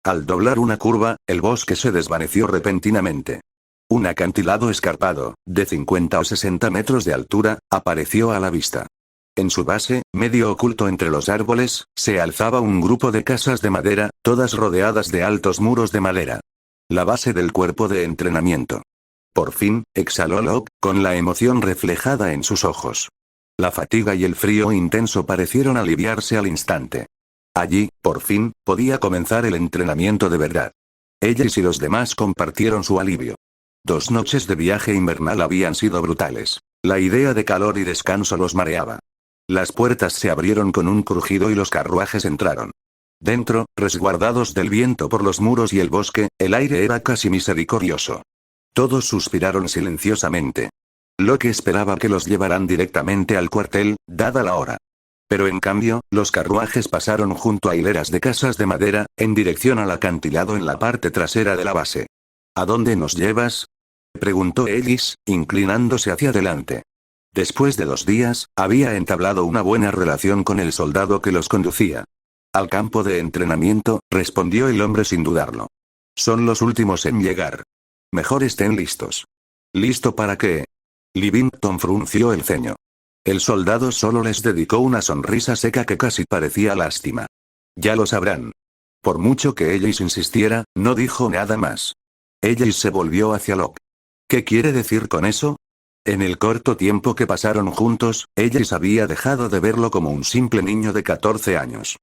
Al doblar una curva, el bosque se desvaneció repentinamente. Un acantilado escarpado, de 50 o 60 metros de altura, apareció a la vista. En su base, medio oculto entre los árboles, se alzaba un grupo de casas de madera, todas rodeadas de altos muros de madera. La base del cuerpo de entrenamiento. Por fin, exhaló Locke, con la emoción reflejada en sus ojos. La fatiga y el frío intenso parecieron aliviarse al instante. Allí, por fin, podía comenzar el entrenamiento de verdad. Ellis y los demás compartieron su alivio. 2 noches de viaje invernal habían sido brutales. La idea de calor y descanso los mareaba. Las puertas se abrieron con un crujido y los carruajes entraron. Dentro, resguardados del viento por los muros y el bosque, el aire era casi misericordioso. Todos suspiraron silenciosamente. Locke esperaba que los llevaran directamente al cuartel, dada la hora. Pero en cambio, los carruajes pasaron junto a hileras de casas de madera, en dirección al acantilado en la parte trasera de la base. ¿A dónde nos llevas?, preguntó Ellis, inclinándose hacia adelante. Después de 2 días, había entablado una buena relación con el soldado que los conducía. Al campo de entrenamiento, respondió el hombre sin dudarlo. Son los últimos en llegar. Mejor estén listos. ¿Listo para qué? Livington frunció el ceño. El soldado solo les dedicó una sonrisa seca que casi parecía lástima. Ya lo sabrán. Por mucho que Ellis insistiera, no dijo nada más. Ellis se volvió hacia Locke. ¿Qué quiere decir con eso? En el corto tiempo que pasaron juntos, Ellis había dejado de verlo como un simple niño de 14 años.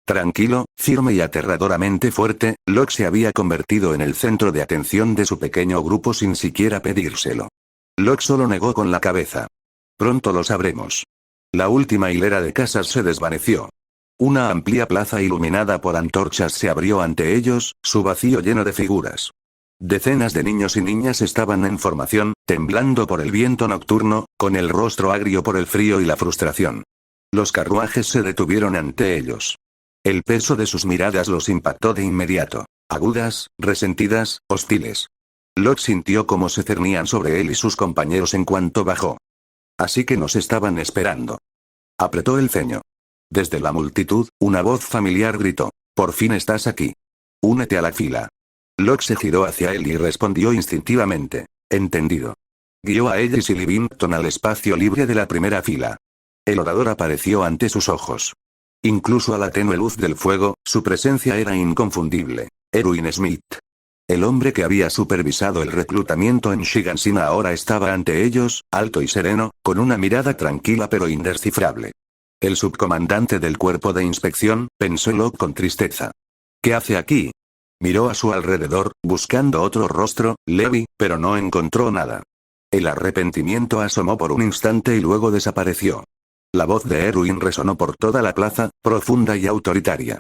Tranquilo, firme y aterradoramente fuerte, Locke se había convertido en el centro de atención de su pequeño grupo sin siquiera pedírselo. Locke solo negó con la cabeza. Pronto lo sabremos. La última hilera de casas se desvaneció. Una amplia plaza iluminada por antorchas se abrió ante ellos, su vacío lleno de figuras. Decenas de niños y niñas estaban en formación, temblando por el viento nocturno, con el rostro agrio por el frío y la frustración. Los carruajes se detuvieron ante ellos. El peso de sus miradas los impactó de inmediato. Agudas, resentidas, hostiles. Locke sintió cómo se cernían sobre él y sus compañeros en cuanto bajó. Así que nos estaban esperando. Apretó el ceño. Desde la multitud, una voz familiar gritó. «Por fin estás aquí. Únete a la fila». Locke se giró hacia él y respondió instintivamente. «Entendido». Guió a Ellis y Livington al espacio libre de la primera fila. El orador apareció ante sus ojos. Incluso a la tenue luz del fuego, su presencia era inconfundible. Erwin Smith. El hombre que había supervisado el reclutamiento en Shigansina ahora estaba ante ellos, alto y sereno, con una mirada tranquila pero indescifrable. El subcomandante del cuerpo de inspección, pensó Locke con tristeza. ¿Qué hace aquí? Miró a su alrededor, buscando otro rostro, Levi, pero no encontró nada. El arrepentimiento asomó por un instante y luego desapareció. La voz de Erwin resonó por toda la plaza, profunda y autoritaria.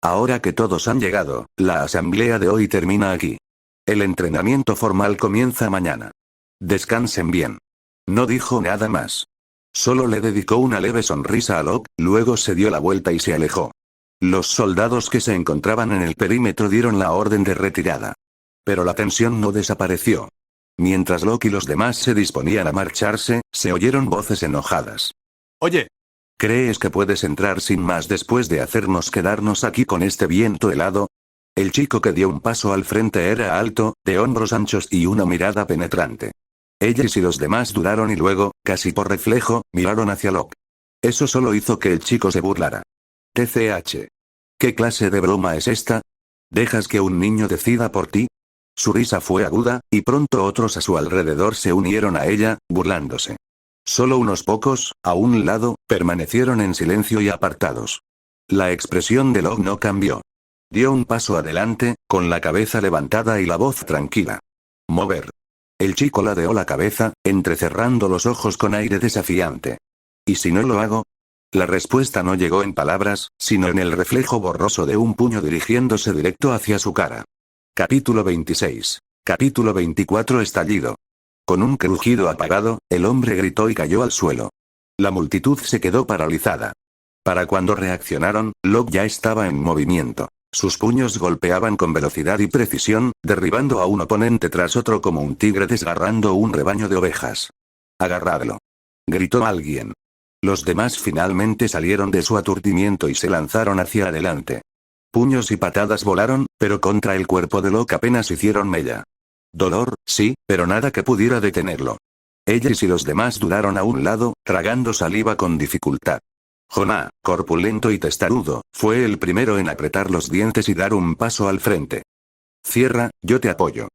Ahora que todos han llegado, la asamblea de hoy termina aquí. El entrenamiento formal comienza mañana. Descansen bien. No dijo nada más. Solo le dedicó una leve sonrisa a Locke, luego se dio la vuelta y se alejó. Los soldados que se encontraban en el perímetro dieron la orden de retirada. Pero la tensión no desapareció. Mientras Locke y los demás se disponían a marcharse, se oyeron voces enojadas. Oye, ¿crees que puedes entrar sin más después de hacernos quedarnos aquí con este viento helado? El chico que dio un paso al frente era alto, de hombros anchos y una mirada penetrante. Ellis y los demás dudaron y luego, casi por reflejo, miraron hacia Locke. Eso solo hizo que el chico se burlara. TCH. ¿Qué clase de broma es esta? ¿Dejas que un niño decida por ti? Su risa fue aguda, y pronto otros a su alrededor se unieron a ella, burlándose. Solo unos pocos, a un lado, permanecieron en silencio y apartados. La expresión de Locke no cambió. Dio un paso adelante, con la cabeza levantada y la voz tranquila. Mover. El chico ladeó la cabeza, entrecerrando los ojos con aire desafiante. ¿Y si no lo hago? La respuesta no llegó en palabras, sino en el reflejo borroso de un puño dirigiéndose directo hacia su cara. Capítulo 26. Capítulo 24. Estallido. Con un crujido apagado, el hombre gritó y cayó al suelo. La multitud se quedó paralizada. Para cuando reaccionaron, Locke ya estaba en movimiento. Sus puños golpeaban con velocidad y precisión, derribando a un oponente tras otro como un tigre desgarrando un rebaño de ovejas. «Agarradlo», gritó alguien. Los demás finalmente salieron de su aturdimiento y se lanzaron hacia adelante. Puños y patadas volaron, pero contra el cuerpo de Locke apenas hicieron mella. Dolor, sí, pero nada que pudiera detenerlo. Ellos y los demás dudaron a un lado, tragando saliva con dificultad. Jonah, corpulento y testarudo, fue el primero en apretar los dientes y dar un paso al frente. «Cierra, yo te apoyo»,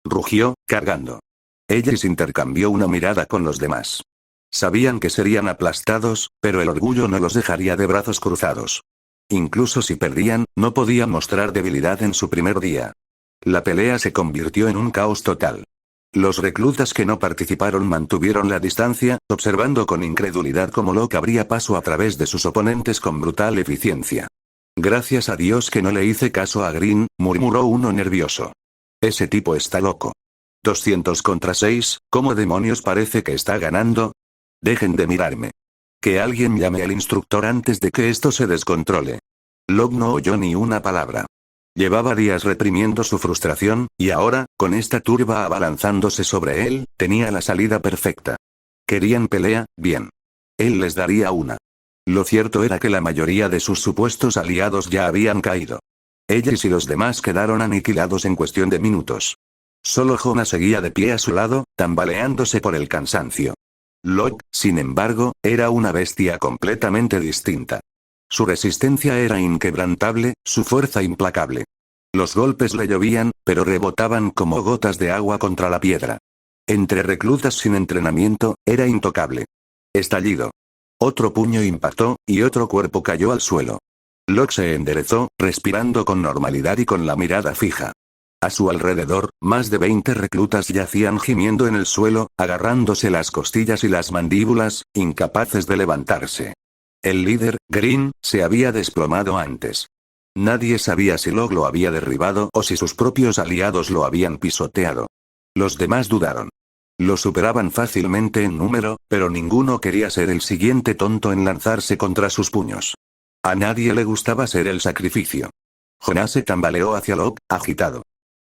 rugió, cargando. Ellis intercambió una mirada con los demás. Sabían que serían aplastados, pero el orgullo no los dejaría de brazos cruzados. Incluso si perdían, no podían mostrar debilidad en su primer día. La pelea se convirtió en un caos total. Los reclutas que no participaron mantuvieron la distancia, observando con incredulidad cómo Locke abría paso a través de sus oponentes con brutal eficiencia. «Gracias a Dios que no le hice caso a Green», murmuró uno nervioso. «Ese tipo está loco. 200 contra 6, ¿cómo demonios parece que está ganando? Dejen de mirarme. Que alguien llame al instructor antes de que esto se descontrole». Locke no oyó ni una palabra. Llevaba días reprimiendo su frustración, y ahora, con esta turba abalanzándose sobre él, tenía la salida perfecta. ¿Querían pelea? Bien. Él les daría una. Lo cierto era que la mayoría de sus supuestos aliados ya habían caído. Ellos y los demás quedaron aniquilados en cuestión de minutos. Solo Jonah seguía de pie a su lado, tambaleándose por el cansancio. Locke, sin embargo, era una bestia completamente distinta. Su resistencia era inquebrantable, su fuerza implacable. Los golpes le llovían, pero rebotaban como gotas de agua contra la piedra. Entre reclutas sin entrenamiento, era intocable. Estallido. Otro puño impactó, y otro cuerpo cayó al suelo. Locke se enderezó, respirando con normalidad y con la mirada fija. A su alrededor, más de 20 reclutas yacían gimiendo en el suelo, agarrándose las costillas y las mandíbulas, incapaces de levantarse. El líder, Green, se había desplomado antes. Nadie sabía si Locke lo había derribado o si sus propios aliados lo habían pisoteado. Los demás dudaron. Lo superaban fácilmente en número, pero ninguno quería ser el siguiente tonto en lanzarse contra sus puños. A nadie le gustaba ser el sacrificio. Jonah se tambaleó hacia Locke, agitado.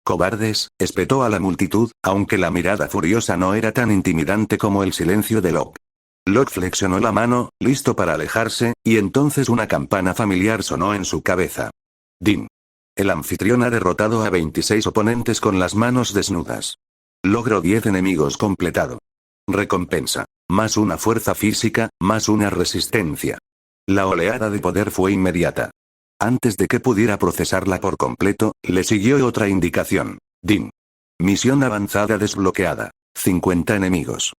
«Cobardes», espetó a la multitud, aunque la mirada furiosa no era tan intimidante como el silencio de Locke. Locke flexionó la mano, listo para alejarse, y entonces una campana familiar sonó en su cabeza. «Din». El anfitrión ha derrotado a 26 oponentes con las manos desnudas. Logro 10 enemigos completado. Recompensa. Más una fuerza física, más una resistencia. La oleada de poder fue inmediata. Antes de que pudiera procesarla por completo, le siguió otra indicación. Din. Misión avanzada desbloqueada. 50 enemigos.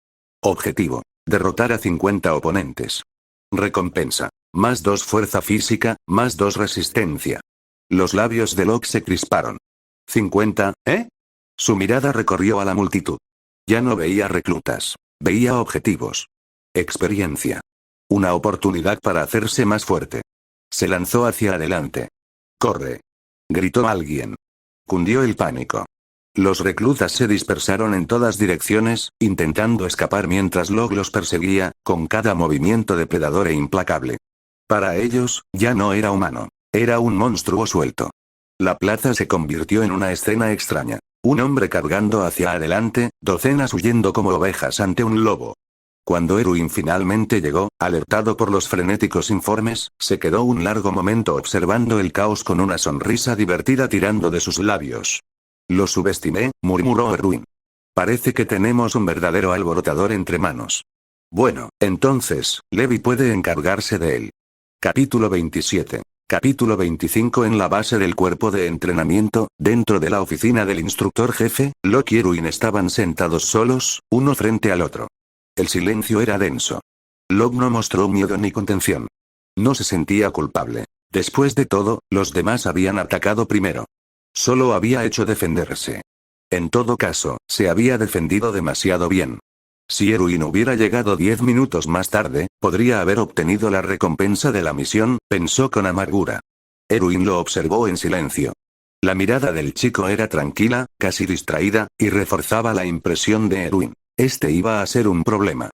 Objetivo. Derrotar a 50 oponentes. Recompensa. Más 2 fuerza física, más 2 resistencia. Los labios de Locke se crisparon. ¿50, eh? Su mirada recorrió a la multitud. Ya no veía reclutas. Veía objetivos. Experiencia. Una oportunidad para hacerse más fuerte. Se lanzó hacia adelante. «¡Corre!», gritó alguien. Cundió el pánico. Los reclutas se dispersaron en todas direcciones, intentando escapar mientras Locke los perseguía, con cada movimiento depredador e implacable. Para ellos, ya no era humano. Era un monstruo suelto. La plaza se convirtió en una escena extraña. Un hombre cargando hacia adelante, docenas huyendo como ovejas ante un lobo. Cuando Erwin finalmente llegó, alertado por los frenéticos informes, se quedó un largo momento observando el caos con una sonrisa divertida tirando de sus labios. «Lo subestimé», murmuró Erwin. «Parece que tenemos un verdadero alborotador entre manos. Bueno, entonces, Levi puede encargarse de él». Capítulo 27. Capítulo 25. En la base del cuerpo de entrenamiento, dentro de la oficina del instructor jefe, Locke y Erwin estaban sentados solos, uno frente al otro. El silencio era denso. Locke no mostró miedo ni contención. No se sentía culpable. Después de todo, los demás habían atacado primero. Solo había hecho defenderse. En todo caso, se había defendido demasiado bien. Si Erwin hubiera llegado 10 minutos más tarde, podría haber obtenido la recompensa de la misión, pensó con amargura. Erwin lo observó en silencio. La mirada del chico era tranquila, casi distraída, y reforzaba la impresión de Erwin. Este iba a ser un problema.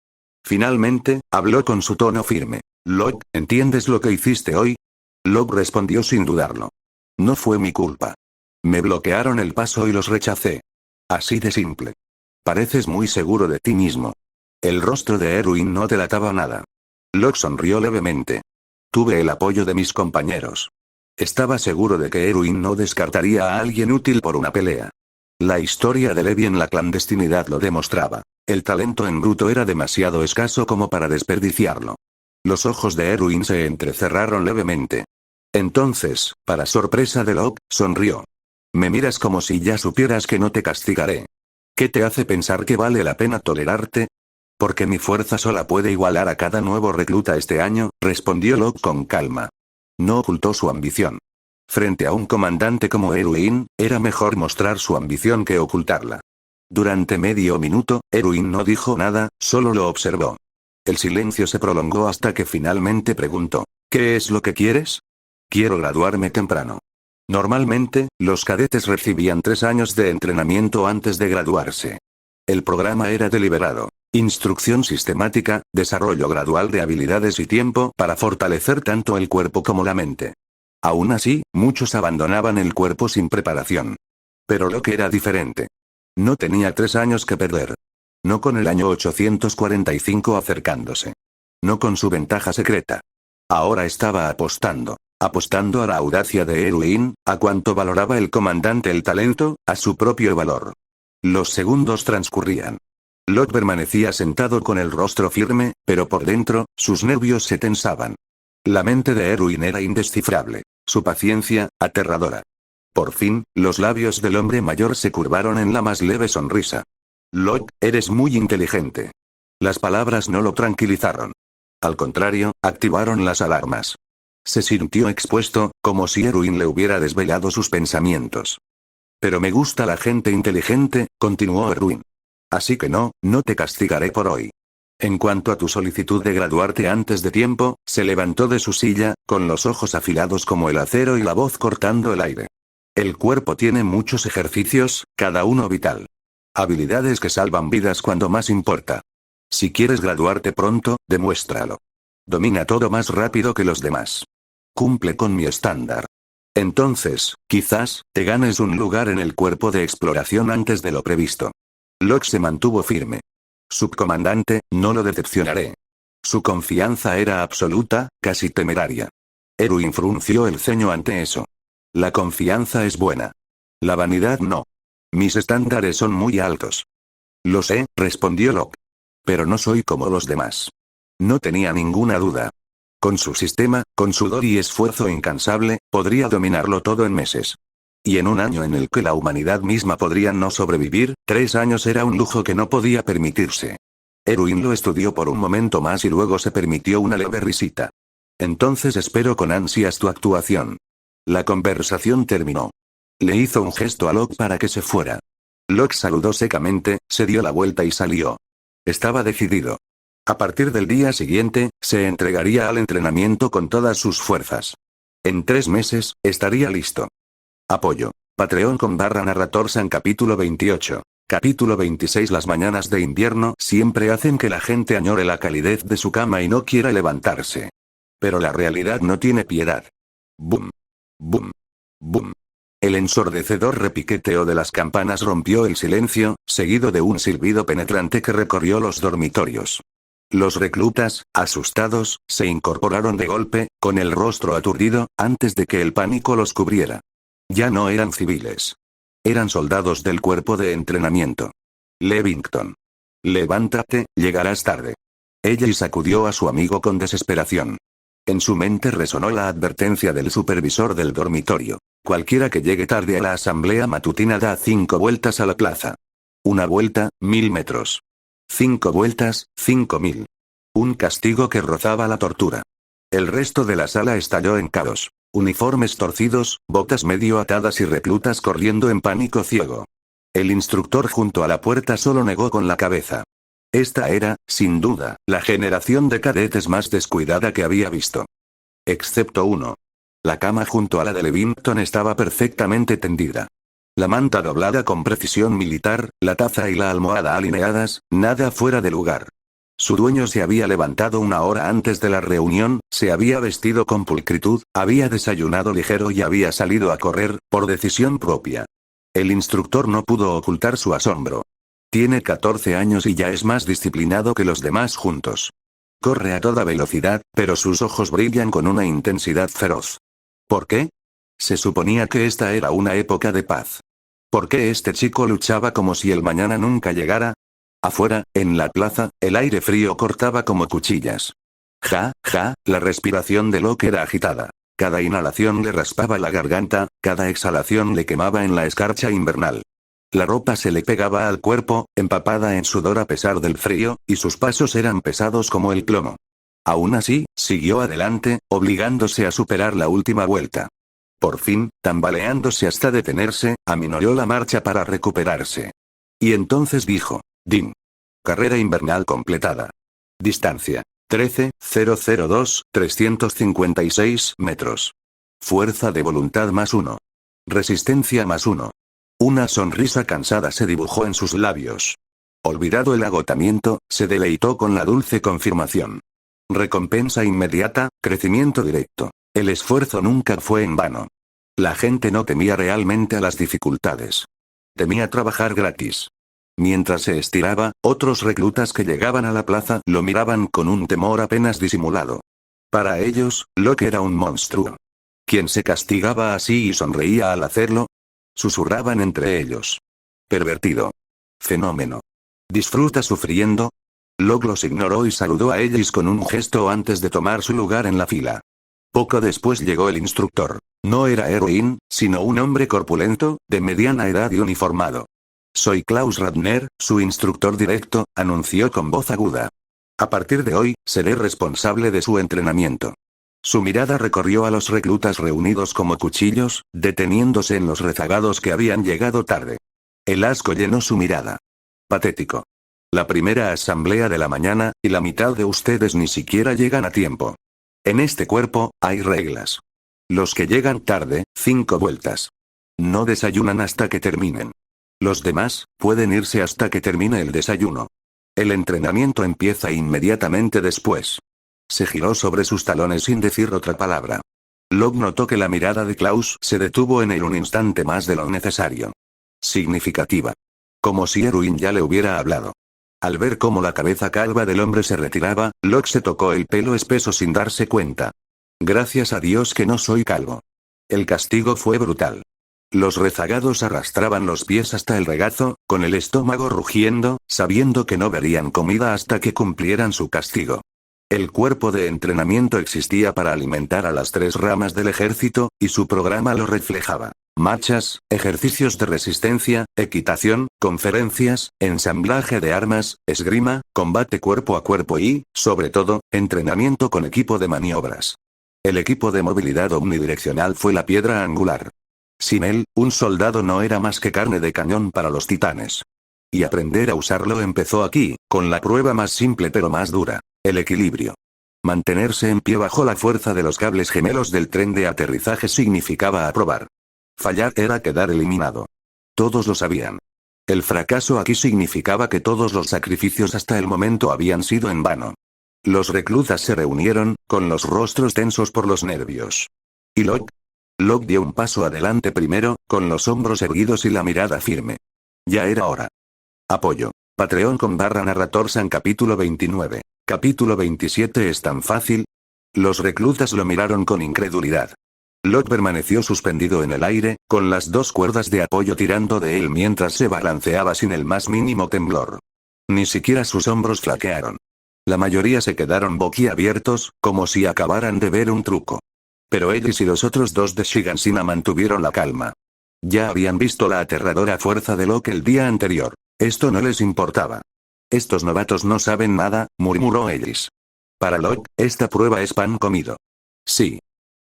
Finalmente, habló con su tono firme. «Locke, ¿entiendes lo que hiciste hoy?». Locke respondió sin dudarlo. «No fue mi culpa. Me bloquearon el paso y los rechacé. Así de simple». «Pareces muy seguro de ti mismo». El rostro de Erwin no delataba nada. Locke sonrió levemente. «Tuve el apoyo de mis compañeros». Estaba seguro de que Erwin no descartaría a alguien útil por una pelea. La historia de Levi en la clandestinidad lo demostraba. El talento en bruto era demasiado escaso como para desperdiciarlo. Los ojos de Erwin se entrecerraron levemente. Entonces, para sorpresa de Locke, sonrió. «Me miras como si ya supieras que no te castigaré. ¿Qué te hace pensar que vale la pena tolerarte?». «Porque mi fuerza sola puede igualar a cada nuevo recluta este año», respondió Locke con calma. No ocultó su ambición. Frente a un comandante como Erwin, era mejor mostrar su ambición que ocultarla. Durante medio minuto, Erwin no dijo nada, solo lo observó. El silencio se prolongó hasta que finalmente preguntó: «¿Qué es lo que quieres?». «Quiero graduarme temprano». Normalmente, los cadetes recibían 3 años de entrenamiento antes de graduarse. El programa era deliberado. Instrucción sistemática, desarrollo gradual de habilidades y tiempo para fortalecer tanto el cuerpo como la mente. Aún así, muchos abandonaban el cuerpo sin preparación. Pero Locke era diferente. No tenía 3 años que perder. No con el año 845 acercándose. No con su ventaja secreta. Ahora estaba apostando. Apostando a la audacia de Erwin, a cuánto valoraba el comandante el talento, a su propio valor. Los segundos transcurrían. Locke permanecía sentado con el rostro firme, pero por dentro, sus nervios se tensaban. La mente de Erwin era indescifrable. Su paciencia, aterradora. Por fin, los labios del hombre mayor se curvaron en la más leve sonrisa. Locke, eres muy inteligente. Las palabras no lo tranquilizaron. Al contrario, activaron las alarmas. Se sintió expuesto, como si Erwin le hubiera desvelado sus pensamientos. Pero me gusta la gente inteligente, continuó Erwin. Así que no te castigaré por hoy. En cuanto a tu solicitud de graduarte antes de tiempo, se levantó de su silla, con los ojos afilados como el acero y la voz cortando el aire. El cuerpo tiene muchos ejercicios, cada uno vital. Habilidades que salvan vidas cuando más importa. Si quieres graduarte pronto, demuéstralo. Domina todo más rápido que los demás. Cumple con mi estándar. Entonces, quizás, te ganes un lugar en el cuerpo de exploración antes de lo previsto. Locke se mantuvo firme. Subcomandante, no lo decepcionaré. Su confianza era absoluta, casi temeraria. Erwin frunció el ceño ante eso. La confianza es buena. La vanidad no. Mis estándares son muy altos. Lo sé, respondió Locke. Pero no soy como los demás. No tenía ninguna duda. Con su sistema, con sudor y esfuerzo incansable, podría dominarlo todo en meses. Y en un año en el que la humanidad misma podría no sobrevivir, 3 años era un lujo que no podía permitirse. Erwin lo estudió por un momento más y luego se permitió una leve risita. Entonces espero con ansias tu actuación. La conversación terminó. Le hizo un gesto a Locke para que se fuera. Locke saludó secamente, se dio la vuelta y salió. Estaba decidido. A partir del día siguiente, se entregaría al entrenamiento con todas sus fuerzas. En 3 meses, estaría listo. Apoyo. Patreon /narrator San capítulo 28. Capítulo 26. Las mañanas de invierno siempre hacen que la gente añore la calidez de su cama y no quiera levantarse. Pero la realidad no tiene piedad. Boom. Boom. Boom. El ensordecedor repiqueteo de las campanas rompió el silencio, seguido de un silbido penetrante que recorrió los dormitorios. Los reclutas, asustados, se incorporaron de golpe, con el rostro aturdido, antes de que el pánico los cubriera. Ya no eran civiles. Eran soldados del cuerpo de entrenamiento. Levington. Levántate, llegarás tarde. Ella sacudió a su amigo con desesperación. En su mente resonó la advertencia del supervisor del dormitorio. Cualquiera que llegue tarde a la asamblea matutina da 5 vueltas a la plaza. Una vuelta, 1000 metros. 5 vueltas, 5000. Un castigo que rozaba la tortura. El resto de la sala estalló en caos. Uniformes torcidos, botas medio atadas y reclutas corriendo en pánico ciego. El instructor junto a la puerta solo negó con la cabeza. Esta era, sin duda, la generación de cadetes más descuidada que había visto. Excepto uno. La cama junto a la de Levington estaba perfectamente tendida. La manta doblada con precisión militar, la taza y la almohada alineadas, nada fuera de lugar. Su dueño se había levantado 1 hora antes de la reunión, se había vestido con pulcritud, había desayunado ligero y había salido a correr, por decisión propia. El instructor no pudo ocultar su asombro. Tiene 14 años y ya es más disciplinado que los demás juntos. Corre a toda velocidad, pero sus ojos brillan con una intensidad feroz. ¿Por qué? Se suponía que esta era una época de paz. ¿Por qué este chico luchaba como si el mañana nunca llegara? Afuera, en la plaza, el aire frío cortaba como cuchillas. La respiración de Locke era agitada. Cada inhalación le raspaba la garganta, cada exhalación le quemaba en la escarcha invernal. La ropa se le pegaba al cuerpo, empapada en sudor a pesar del frío, y sus pasos eran pesados como el plomo. Aún así, siguió adelante, obligándose a superar la última vuelta. Por fin, tambaleándose hasta detenerse, aminoreó la marcha para recuperarse. Y entonces dijo: Din. Carrera invernal completada. Distancia: 13,002, 356 metros. Fuerza de voluntad +1. Resistencia +1. Una sonrisa cansada se dibujó en sus labios. Olvidado el agotamiento, se deleitó con la dulce confirmación. Recompensa inmediata, crecimiento directo. El esfuerzo nunca fue en vano. La gente no temía realmente a las dificultades. Temía trabajar gratis. Mientras se estiraba, otros reclutas que llegaban a la plaza lo miraban con un temor apenas disimulado. Para ellos, Locke era un monstruo. ¿Quién se castigaba así y sonreía al hacerlo? Susurraban entre ellos. Pervertido. Fenómeno. ¿Disfruta sufriendo? Locke los ignoró y saludó a ellos con un gesto antes de tomar su lugar en la fila. Poco después llegó el instructor. No era Erwin, sino un hombre corpulento, de mediana edad y uniformado. Soy Klaus Ratner, su instructor directo, anunció con voz aguda. A partir de hoy, seré responsable de su entrenamiento. Su mirada recorrió a los reclutas reunidos como cuchillos, deteniéndose en los rezagados que habían llegado tarde. El asco llenó su mirada. Patético. La primera asamblea de la mañana, y la mitad de ustedes ni siquiera llegan a tiempo. En este cuerpo, hay reglas. Los que llegan tarde, 5 vueltas. No desayunan hasta que terminen. Los demás, pueden irse hasta que termine el desayuno. El entrenamiento empieza inmediatamente después. Se giró sobre sus talones sin decir otra palabra. Locke notó que la mirada de Klaus se detuvo en él un instante más de lo necesario. Significativa. Como si Erwin ya le hubiera hablado. Al ver cómo la cabeza calva del hombre se retiraba, Locke se tocó el pelo espeso sin darse cuenta. Gracias a Dios que no soy calvo. El castigo fue brutal. Los rezagados arrastraban los pies hasta el regazo, con el estómago rugiendo, sabiendo que no verían comida hasta que cumplieran su castigo. El cuerpo de entrenamiento existía para alimentar a las 3 ramas del ejército, y su programa lo reflejaba. Marchas, ejercicios de resistencia, equitación, conferencias, ensamblaje de armas, esgrima, combate cuerpo a cuerpo y, sobre todo, entrenamiento con equipo de maniobras. El equipo de movilidad omnidireccional fue la piedra angular. Sin él, un soldado no era más que carne de cañón para los titanes. Y aprender a usarlo empezó aquí, con la prueba más simple pero más dura: el equilibrio. Mantenerse en pie bajo la fuerza de los cables gemelos del tren de aterrizaje significaba aprobar. Fallar era quedar eliminado. Todos lo sabían. El fracaso aquí significaba que todos los sacrificios hasta el momento habían sido en vano. Los reclutas se reunieron, con los rostros tensos por los nervios. ¿Y Locke? Locke dio un paso adelante primero, con los hombros erguidos y la mirada firme. Ya era hora. Apoyo. Patreon.com/narrator San capítulo 29. Capítulo 27. ¿Es tan fácil? Los reclutas lo miraron con incredulidad. Locke permaneció suspendido en el aire, con las 2 cuerdas de apoyo tirando de él mientras se balanceaba sin el más mínimo temblor. Ni siquiera sus hombros flaquearon. La mayoría se quedaron boquiabiertos, como si acabaran de ver un truco. Pero ellos y los otros 2 de Shiganshina mantuvieron la calma. Ya habían visto la aterradora fuerza de Locke el día anterior. Esto no les importaba. Estos novatos no saben nada, murmuró Ellis. Para Locke, esta prueba es pan comido. Sí.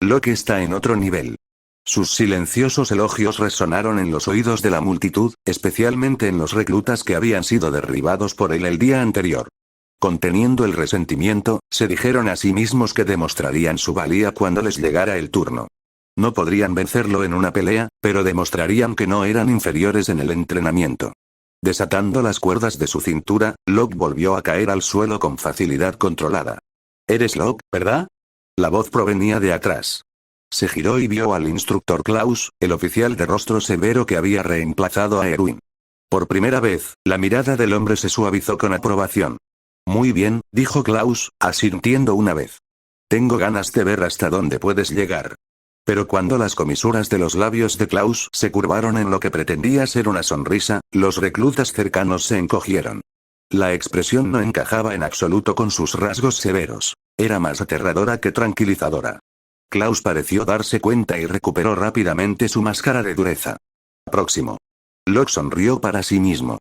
Locke está en otro nivel. Sus silenciosos elogios resonaron en los oídos de la multitud, especialmente en los reclutas que habían sido derribados por él el día anterior. Conteniendo el resentimiento, se dijeron a sí mismos que demostrarían su valía cuando les llegara el turno. No podrían vencerlo en una pelea, pero demostrarían que no eran inferiores en el entrenamiento. Desatando las cuerdas de su cintura, Locke volvió a caer al suelo con facilidad controlada. «Eres Locke, ¿verdad?». La voz provenía de atrás. Se giró y vio al instructor Klaus, el oficial de rostro severo que había reemplazado a Erwin. Por primera vez, la mirada del hombre se suavizó con aprobación. «Muy bien», dijo Klaus, asintiendo una vez. «Tengo ganas de ver hasta dónde puedes llegar». Pero cuando las comisuras de los labios de Klaus se curvaron en lo que pretendía ser una sonrisa, los reclutas cercanos se encogieron. La expresión no encajaba en absoluto con sus rasgos severos. Era más aterradora que tranquilizadora. Klaus pareció darse cuenta y recuperó rápidamente su máscara de dureza. «Próximo». Locke sonrió para sí mismo.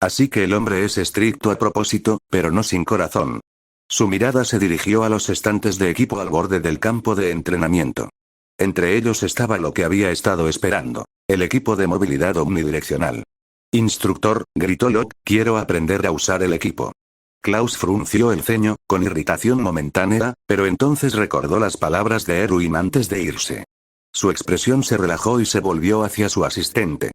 Así que el hombre es estricto a propósito, pero no sin corazón. Su mirada se dirigió a los estantes de equipo al borde del campo de entrenamiento. Entre ellos estaba lo que había estado esperando: el equipo de movilidad omnidireccional. «Instructor», gritó Locke, «quiero aprender a usar el equipo». Klaus frunció el ceño, con irritación momentánea, pero entonces recordó las palabras de Erwin antes de irse. Su expresión se relajó y se volvió hacia su asistente.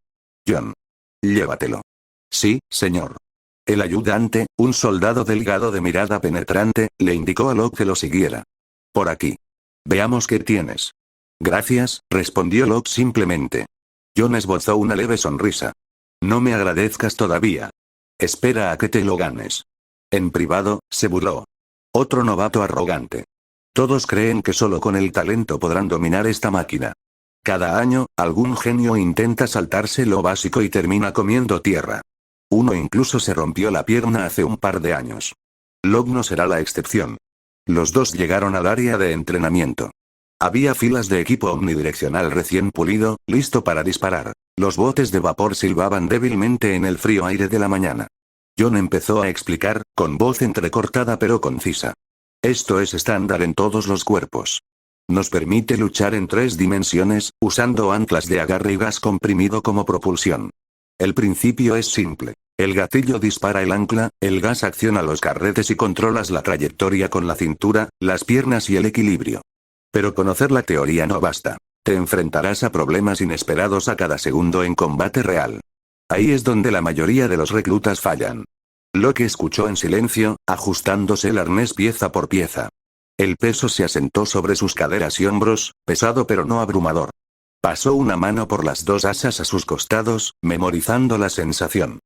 «John. Llévatelo». «Sí, señor». El ayudante, un soldado delgado de mirada penetrante, le indicó a Locke que lo siguiera. «Por aquí. Veamos qué tienes». «Gracias», respondió Locke simplemente. John esbozó una leve sonrisa. «No me agradezcas todavía. Espera a que te lo ganes». En privado, se burló. Otro novato arrogante. Todos creen que solo con el talento podrán dominar esta máquina. Cada año, algún genio intenta saltarse lo básico y termina comiendo tierra. Uno incluso se rompió la pierna hace un par de años. Locke no será la excepción. Los dos llegaron al área de entrenamiento. Había filas de equipo omnidireccional recién pulido, listo para disparar. Los botes de vapor silbaban débilmente en el frío aire de la mañana. John empezó a explicar, con voz entrecortada pero concisa. Esto es estándar en todos los cuerpos. Nos permite luchar en 3 dimensiones, usando anclas de agarre y gas comprimido como propulsión. El principio es simple. El gatillo dispara el ancla, el gas acciona los carretes y controlas la trayectoria con la cintura, las piernas y el equilibrio. Pero conocer la teoría no basta. Te enfrentarás a problemas inesperados a cada segundo en combate real. Ahí es donde la mayoría de los reclutas fallan. Locke escuchó en silencio, ajustándose el arnés pieza por pieza. El peso se asentó sobre sus caderas y hombros, pesado pero no abrumador. Pasó una mano por las 2 asas a sus costados, memorizando la sensación.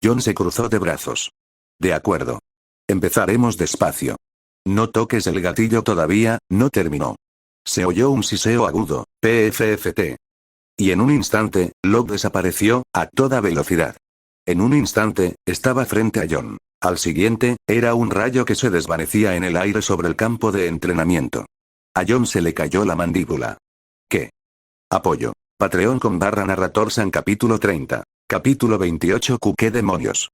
John se cruzó de brazos. De acuerdo. Empezaremos despacio. No toques el gatillo todavía, no terminó. Se oyó un siseo agudo, PFFT. Y en un instante, Locke desapareció, a toda velocidad. En un instante, estaba frente a John. Al siguiente, era un rayo que se desvanecía en el aire sobre el campo de entrenamiento. A John se le cayó la mandíbula. ¿Qué? Apoyo. Patreon.com/narrator San capítulo 30. Capítulo 28. ¿Qué demonios?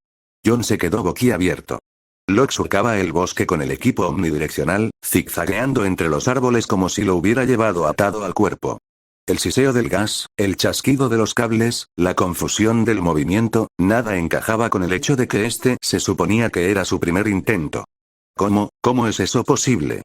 John se quedó boquiabierto. Locke surcaba el bosque con el equipo omnidireccional, zigzagueando entre los árboles como si lo hubiera llevado atado al cuerpo. El siseo del gas, el chasquido de los cables, la confusión del movimiento, nada encajaba con el hecho de que se suponía que era su primer intento. ¿Cómo es eso posible?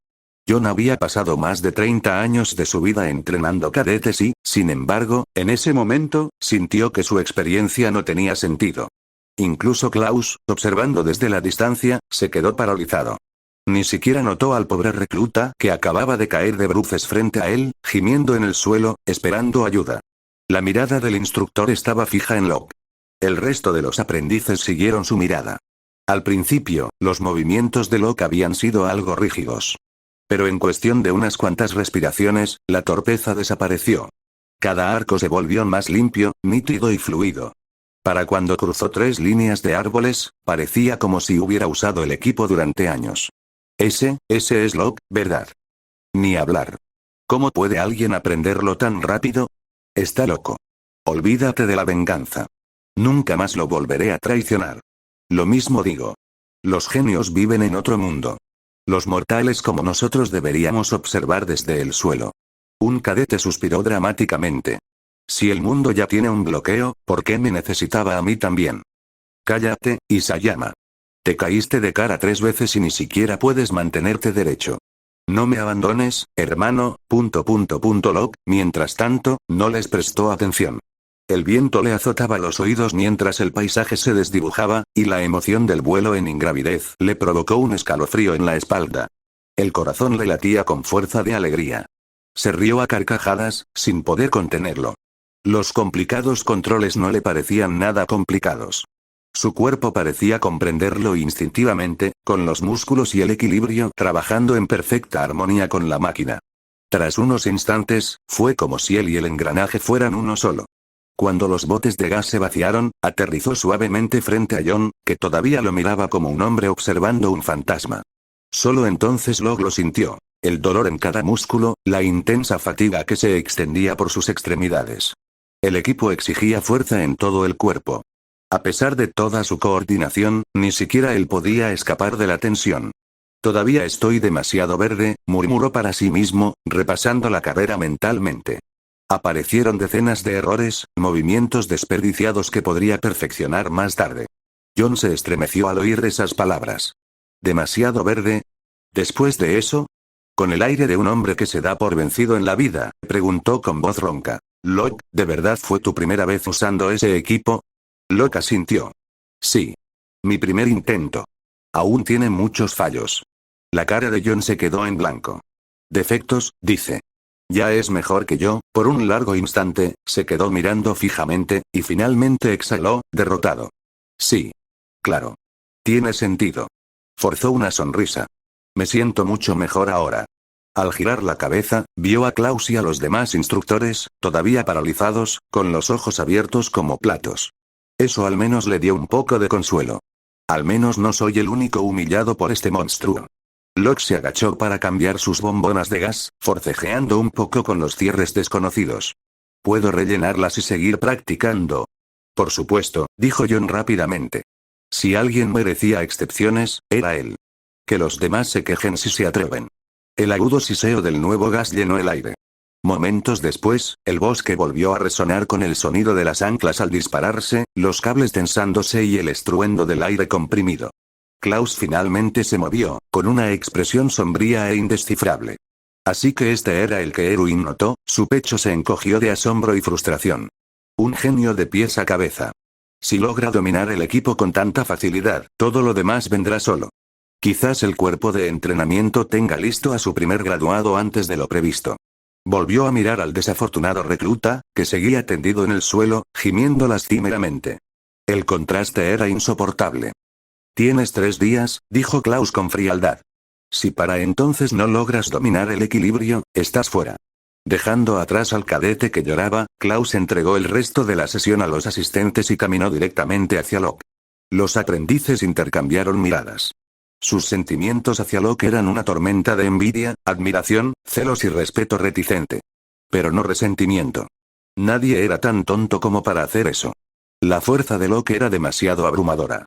John había pasado más de 30 años de su vida entrenando cadetes y, sin embargo, en ese momento, sintió que su experiencia no tenía sentido. Incluso Klaus, observando desde la distancia, se quedó paralizado. Ni siquiera notó al pobre recluta que acababa de caer de bruces frente a él, gimiendo en el suelo, esperando ayuda. La mirada del instructor estaba fija en Locke. El resto de los aprendices siguieron su mirada. Al principio, los movimientos de Locke habían sido algo rígidos. Pero en cuestión de unas cuantas respiraciones, la torpeza desapareció. Cada arco se volvió más limpio, nítido y fluido. Para cuando cruzó 3 líneas de árboles, parecía como si hubiera usado el equipo durante años. Ese es Locke, ¿verdad? Ni hablar. ¿Cómo puede alguien aprenderlo tan rápido? Está loco. Olvídate de la venganza. Nunca más lo volveré a traicionar. Lo mismo digo. Los genios viven en otro mundo. Los mortales como nosotros deberíamos observar desde el suelo. Un cadete suspiró dramáticamente. Si el mundo ya tiene un bloqueo, ¿por qué me necesitaba a mí también? Cállate, Isayama. Te caíste de cara 3 veces y ni siquiera puedes mantenerte derecho. No me abandones, hermano, ... Locke, mientras tanto, no les prestó atención. El viento le azotaba los oídos mientras el paisaje se desdibujaba, y la emoción del vuelo en ingravidez le provocó un escalofrío en la espalda. El corazón le latía con fuerza de alegría. Se rió a carcajadas, sin poder contenerlo. Los complicados controles no le parecían nada complicados. Su cuerpo parecía comprenderlo instintivamente, con los músculos y el equilibrio trabajando en perfecta armonía con la máquina. Tras unos instantes, fue como si él y el engranaje fueran uno solo. Cuando los botes de gas se vaciaron, aterrizó suavemente frente a John, que todavía lo miraba como un hombre observando un fantasma. Solo entonces Locke lo sintió. El dolor en cada músculo, la intensa fatiga que se extendía por sus extremidades. El equipo exigía fuerza en todo el cuerpo. A pesar de toda su coordinación, ni siquiera él podía escapar de la tensión. Todavía estoy demasiado verde, murmuró para sí mismo, repasando la carrera mentalmente. Aparecieron decenas de errores, movimientos desperdiciados que podría perfeccionar más tarde. John se estremeció al oír esas palabras. ¿Demasiado verde? Después de eso, con el aire de un hombre que se da por vencido en la vida, preguntó con voz ronca. Locke, ¿de verdad fue tu primera vez usando ese equipo? Locke asintió. Sí. Mi primer intento. Aún tiene muchos fallos. La cara de John se quedó en blanco. Defectos, dice. Ya es mejor que yo. Por un largo instante, se quedó mirando fijamente, y finalmente exhaló, derrotado. Sí. Claro. Tiene sentido. Forzó una sonrisa. Me siento mucho mejor ahora. Al girar la cabeza, vio a Klaus y a los demás instructores, todavía paralizados, con los ojos abiertos como platos. Eso al menos le dio un poco de consuelo. Al menos no soy el único humillado por este monstruo. Locke se agachó para cambiar sus bombonas de gas, forcejeando un poco con los cierres desconocidos. Puedo rellenarlas y seguir practicando. Por supuesto, dijo John rápidamente. Si alguien merecía excepciones, era él. Que los demás se quejen si se atreven. El agudo siseo del nuevo gas llenó el aire. Momentos después, el bosque volvió a resonar con el sonido de las anclas al dispararse, los cables tensándose y el estruendo del aire comprimido. Klaus finalmente se movió, con una expresión sombría e indescifrable. Así que este era el que Erwin notó, su pecho se encogió de asombro y frustración. Un genio de pies a cabeza. Si logra dominar el equipo con tanta facilidad, todo lo demás vendrá solo. Quizás el cuerpo de entrenamiento tenga listo a su primer graduado antes de lo previsto. Volvió a mirar al desafortunado recluta, que seguía tendido en el suelo, gimiendo lastimeramente. El contraste era insoportable. Tienes 3 días, dijo Klaus con frialdad. Si para entonces no logras dominar el equilibrio, estás fuera. Dejando atrás al cadete que lloraba, Klaus entregó el resto de la sesión a los asistentes y caminó directamente hacia Locke. Los aprendices intercambiaron miradas. Sus sentimientos hacia Locke eran una tormenta de envidia, admiración, celos y respeto reticente. Pero no resentimiento. Nadie era tan tonto como para hacer eso. La fuerza de Locke era demasiado abrumadora.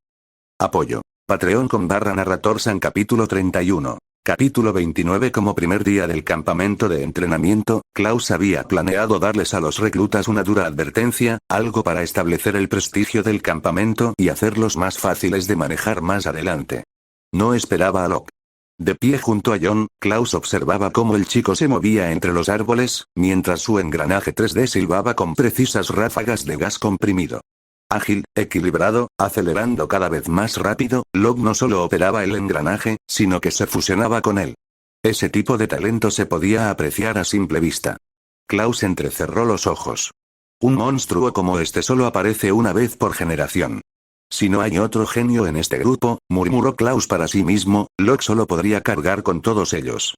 Apoyo. Patreon con /narrator San capítulo 31. Capítulo 29. Como primer día del campamento de entrenamiento, Klaus había planeado darles a los reclutas una dura advertencia, algo para establecer el prestigio del campamento y hacerlos más fáciles de manejar más adelante. No esperaba a Locke. De pie junto a John, Klaus observaba cómo el chico se movía entre los árboles, mientras su engranaje 3D silbaba con precisas ráfagas de gas comprimido. Ágil, equilibrado, acelerando cada vez más rápido, Locke no solo operaba el engranaje, sino que se fusionaba con él. Ese tipo de talento se podía apreciar a simple vista. Klaus entrecerró los ojos. Un monstruo como este solo aparece una vez por generación. Si no hay otro genio en este grupo, murmuró Klaus para sí mismo, Locke solo podría cargar con todos ellos.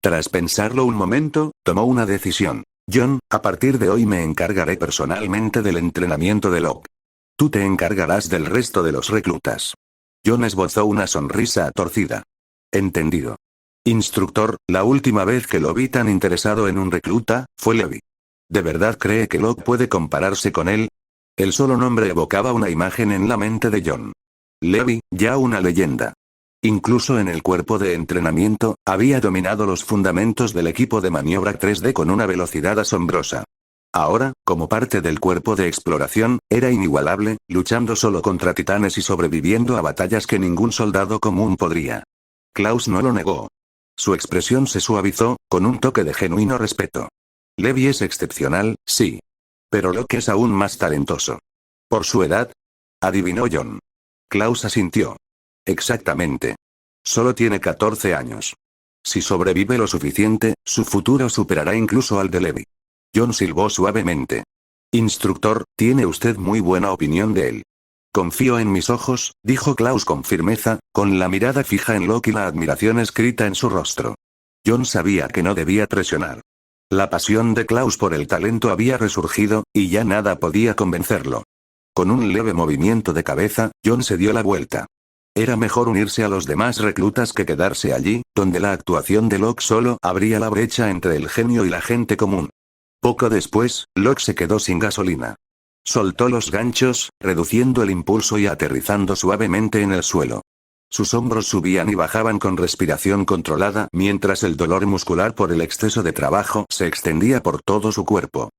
Tras pensarlo un momento, tomó una decisión. John, a partir de hoy me encargaré personalmente del entrenamiento de Locke. Tú te encargarás del resto de los reclutas. John esbozó una sonrisa torcida. Entendido. Instructor, la última vez que lo vi tan interesado en un recluta, fue Levi. ¿De verdad cree que Locke puede compararse con él? El solo nombre evocaba una imagen en la mente de John. Levi, ya una leyenda. Incluso en el cuerpo de entrenamiento, había dominado los fundamentos del equipo de maniobra 3D con una velocidad asombrosa. Ahora, como parte del cuerpo de exploración, era inigualable, luchando solo contra titanes y sobreviviendo a batallas que ningún soldado común podría. Klaus no lo negó. Su expresión se suavizó, con un toque de genuino respeto. Levi es excepcional, sí. Pero Locke es aún más talentoso. ¿Por su edad? Adivinó John. Klaus asintió. Exactamente. Solo tiene 14 años. Si sobrevive lo suficiente, su futuro superará incluso al de Levi. John silbó suavemente. Instructor, tiene usted muy buena opinión de él. Confío en mis ojos, dijo Klaus con firmeza, con la mirada fija en Locke y la admiración escrita en su rostro. John sabía que no debía presionar. La pasión de Klaus por el talento había resurgido, y ya nada podía convencerlo. Con un leve movimiento de cabeza, John se dio la vuelta. Era mejor unirse a los demás reclutas que quedarse allí, donde la actuación de Locke solo abría la brecha entre el genio y la gente común. Poco después, Locke se quedó sin gasolina. Soltó los ganchos, reduciendo el impulso y aterrizando suavemente en el suelo. Sus hombros subían y bajaban con respiración controlada mientras el dolor muscular por el exceso de trabajo se extendía por todo su cuerpo.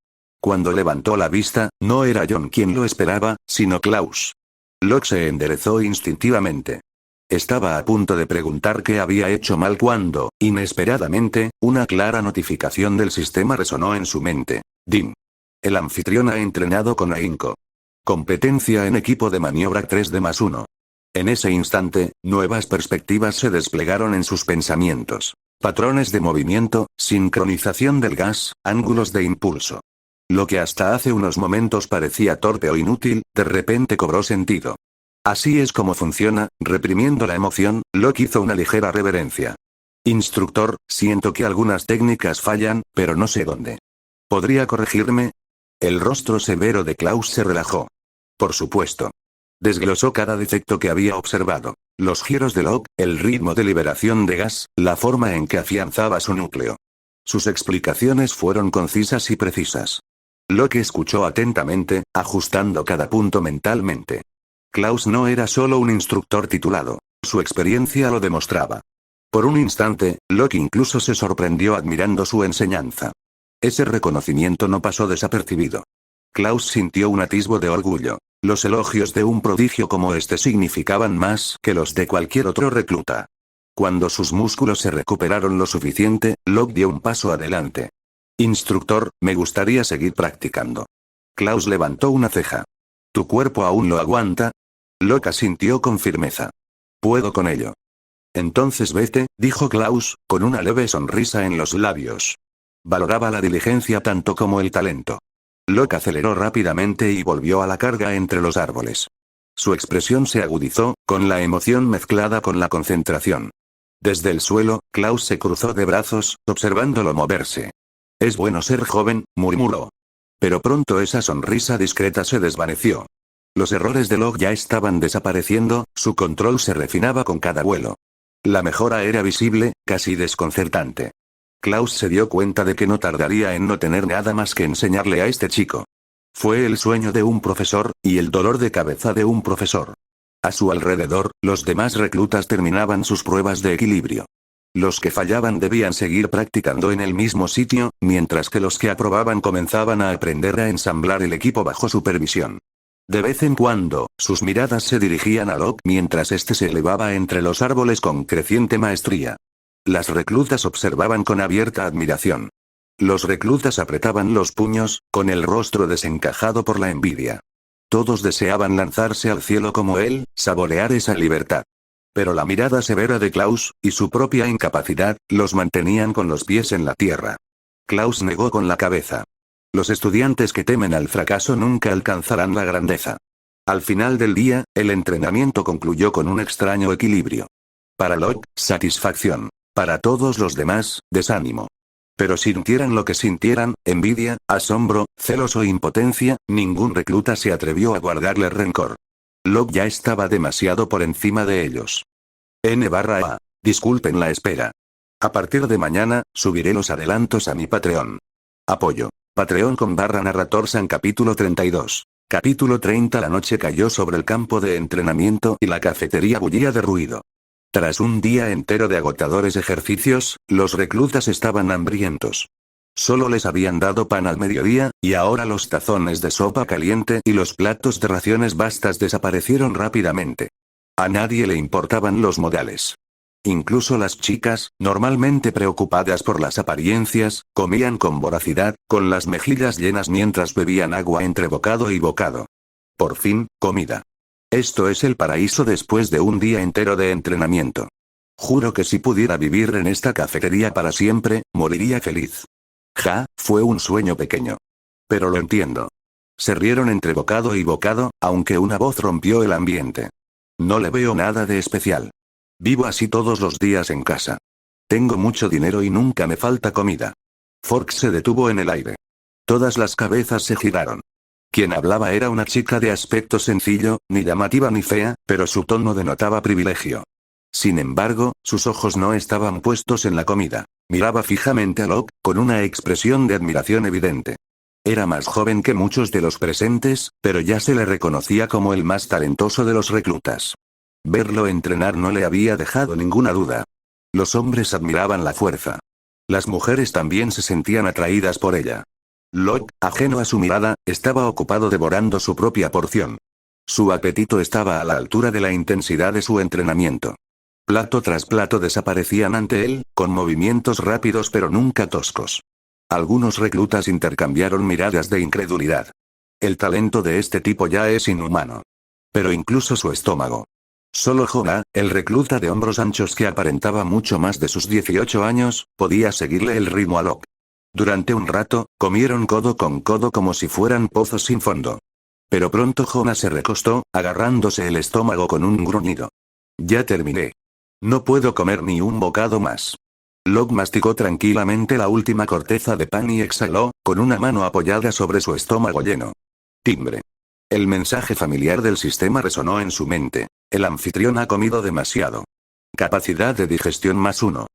Cuando levantó la vista, no era John quien lo esperaba, sino Klaus. Locke se enderezó instintivamente. Estaba a punto de preguntar qué había hecho mal cuando, inesperadamente, una clara notificación del sistema resonó en su mente. DIN. El anfitrión ha entrenado con ahínco. Competencia en equipo de maniobra 3D+1. En ese instante, nuevas perspectivas se desplegaron en sus pensamientos. Patrones de movimiento, sincronización del gas, ángulos de impulso. Lo que hasta hace unos momentos parecía torpe o inútil, de repente cobró sentido. Así es como funciona, reprimiendo la emoción, Locke hizo una ligera reverencia. Instructor, siento que algunas técnicas fallan, pero no sé dónde. ¿Podría corregirme? El rostro severo de Klaus se relajó. Por supuesto. Desglosó cada defecto que había observado. Los giros de Locke, el ritmo de liberación de gas, la forma en que afianzaba su núcleo. Sus explicaciones fueron concisas y precisas. Locke escuchó atentamente, ajustando cada punto mentalmente. Klaus no era solo un instructor titulado. Su experiencia lo demostraba. Por un instante, Locke incluso se sorprendió admirando su enseñanza. Ese reconocimiento no pasó desapercibido. Klaus sintió un atisbo de orgullo. Los elogios de un prodigio como este significaban más que los de cualquier otro recluta. Cuando sus músculos se recuperaron lo suficiente, Locke dio un paso adelante. Instructor, me gustaría seguir practicando. Klaus levantó una ceja. ¿Tu cuerpo aún lo aguanta? Locke asintió con firmeza. Puedo con ello. Entonces vete, dijo Klaus, con una leve sonrisa en los labios. Valoraba la diligencia tanto como el talento. Locke aceleró rápidamente y volvió a la carga entre los árboles. Su expresión se agudizó, con la emoción mezclada con la concentración. Desde el suelo, Klaus se cruzó de brazos, observándolo moverse. Es bueno ser joven, murmuró. Pero pronto esa sonrisa discreta se desvaneció. Los errores de Locke ya estaban desapareciendo, su control se refinaba con cada vuelo. La mejora era visible, casi desconcertante. Klaus se dio cuenta de que no tardaría en no tener nada más que enseñarle a este chico. Fue el sueño de un profesor, y el dolor de cabeza de un profesor. A su alrededor, los demás reclutas terminaban sus pruebas de equilibrio. Los que fallaban debían seguir practicando en el mismo sitio, mientras que los que aprobaban comenzaban a aprender a ensamblar el equipo bajo supervisión. De vez en cuando, sus miradas se dirigían a Locke mientras éste se elevaba entre los árboles con creciente maestría. Las reclutas observaban con abierta admiración. Los reclutas apretaban los puños, con el rostro desencajado por la envidia. Todos deseaban lanzarse al cielo como él, saborear esa libertad. Pero la mirada severa de Klaus, y su propia incapacidad, los mantenían con los pies en la tierra. Klaus negó con la cabeza. Los estudiantes que temen al fracaso nunca alcanzarán la grandeza. Al final del día, el entrenamiento concluyó con un extraño equilibrio. Para Locke, satisfacción. Para todos los demás, desánimo. Pero sintieran lo que sintieran, envidia, asombro, celos o impotencia, ningún recluta se atrevió a guardarle rencor. Locke ya estaba demasiado por encima de ellos. N/A. Disculpen la espera. A partir de mañana, subiré los adelantos a mi Patreon. Apoyo. Patreon /narrator San capítulo 32. Capítulo 30. La noche cayó sobre el campo de entrenamiento y la cafetería bullía de ruido. Tras un día entero de agotadores ejercicios, los reclutas estaban hambrientos. Solo les habían dado pan al mediodía, y ahora los tazones de sopa caliente y los platos de raciones bastas desaparecieron rápidamente. A nadie le importaban los modales. Incluso las chicas, normalmente preocupadas por las apariencias, comían con voracidad, con las mejillas llenas mientras bebían agua entre bocado y bocado. Por fin, comida. Esto es el paraíso después de un día entero de entrenamiento. Juro que si pudiera vivir en esta cafetería para siempre, moriría feliz. Fue un sueño pequeño. Pero lo entiendo. Se rieron entre bocado y bocado, aunque una voz rompió el ambiente. No le veo nada de especial. Vivo así todos los días en casa. Tengo mucho dinero y nunca me falta comida. Fork se detuvo en el aire. Todas las cabezas se giraron. Quien hablaba era una chica de aspecto sencillo, ni llamativa ni fea, pero su tono denotaba privilegio. Sin embargo, sus ojos no estaban puestos en la comida. Miraba fijamente a Locke, con una expresión de admiración evidente. Era más joven que muchos de los presentes, pero ya se le reconocía como el más talentoso de los reclutas. Verlo entrenar no le había dejado ninguna duda. Los hombres admiraban la fuerza. Las mujeres también se sentían atraídas por ella. Locke, ajeno a su mirada, estaba ocupado devorando su propia porción. Su apetito estaba a la altura de la intensidad de su entrenamiento. Plato tras plato desaparecían ante él, con movimientos rápidos pero nunca toscos. Algunos reclutas intercambiaron miradas de incredulidad. El talento de este tipo ya es inhumano. Pero incluso su estómago. Solo Jonah, el recluta de hombros anchos que aparentaba mucho más de sus 18 años, podía seguirle el ritmo a Locke. Durante un rato, comieron codo con codo como si fueran pozos sin fondo. Pero pronto Jonah se recostó, agarrándose el estómago con un gruñido. Ya terminé. No puedo comer ni un bocado más. Locke masticó tranquilamente la última corteza de pan y exhaló, con una mano apoyada sobre su estómago lleno. Timbre. El mensaje familiar del sistema resonó en su mente. El anfitrión ha comido demasiado. Capacidad de digestión +1.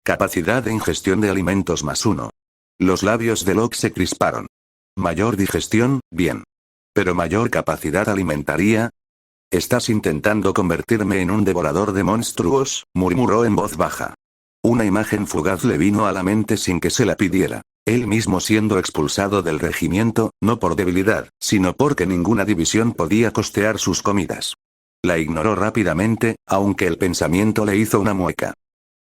Capacidad de ingestión de alimentos +1. Los labios de Locke se crisparon. Mayor digestión, bien. Pero mayor capacidad alimentaria. Estás intentando convertirme en un devorador de monstruos, murmuró en voz baja. Una imagen fugaz le vino a la mente sin que se la pidiera. Él mismo siendo expulsado del regimiento, no por debilidad, sino porque ninguna división podía costear sus comidas. La ignoró rápidamente, aunque el pensamiento le hizo una mueca.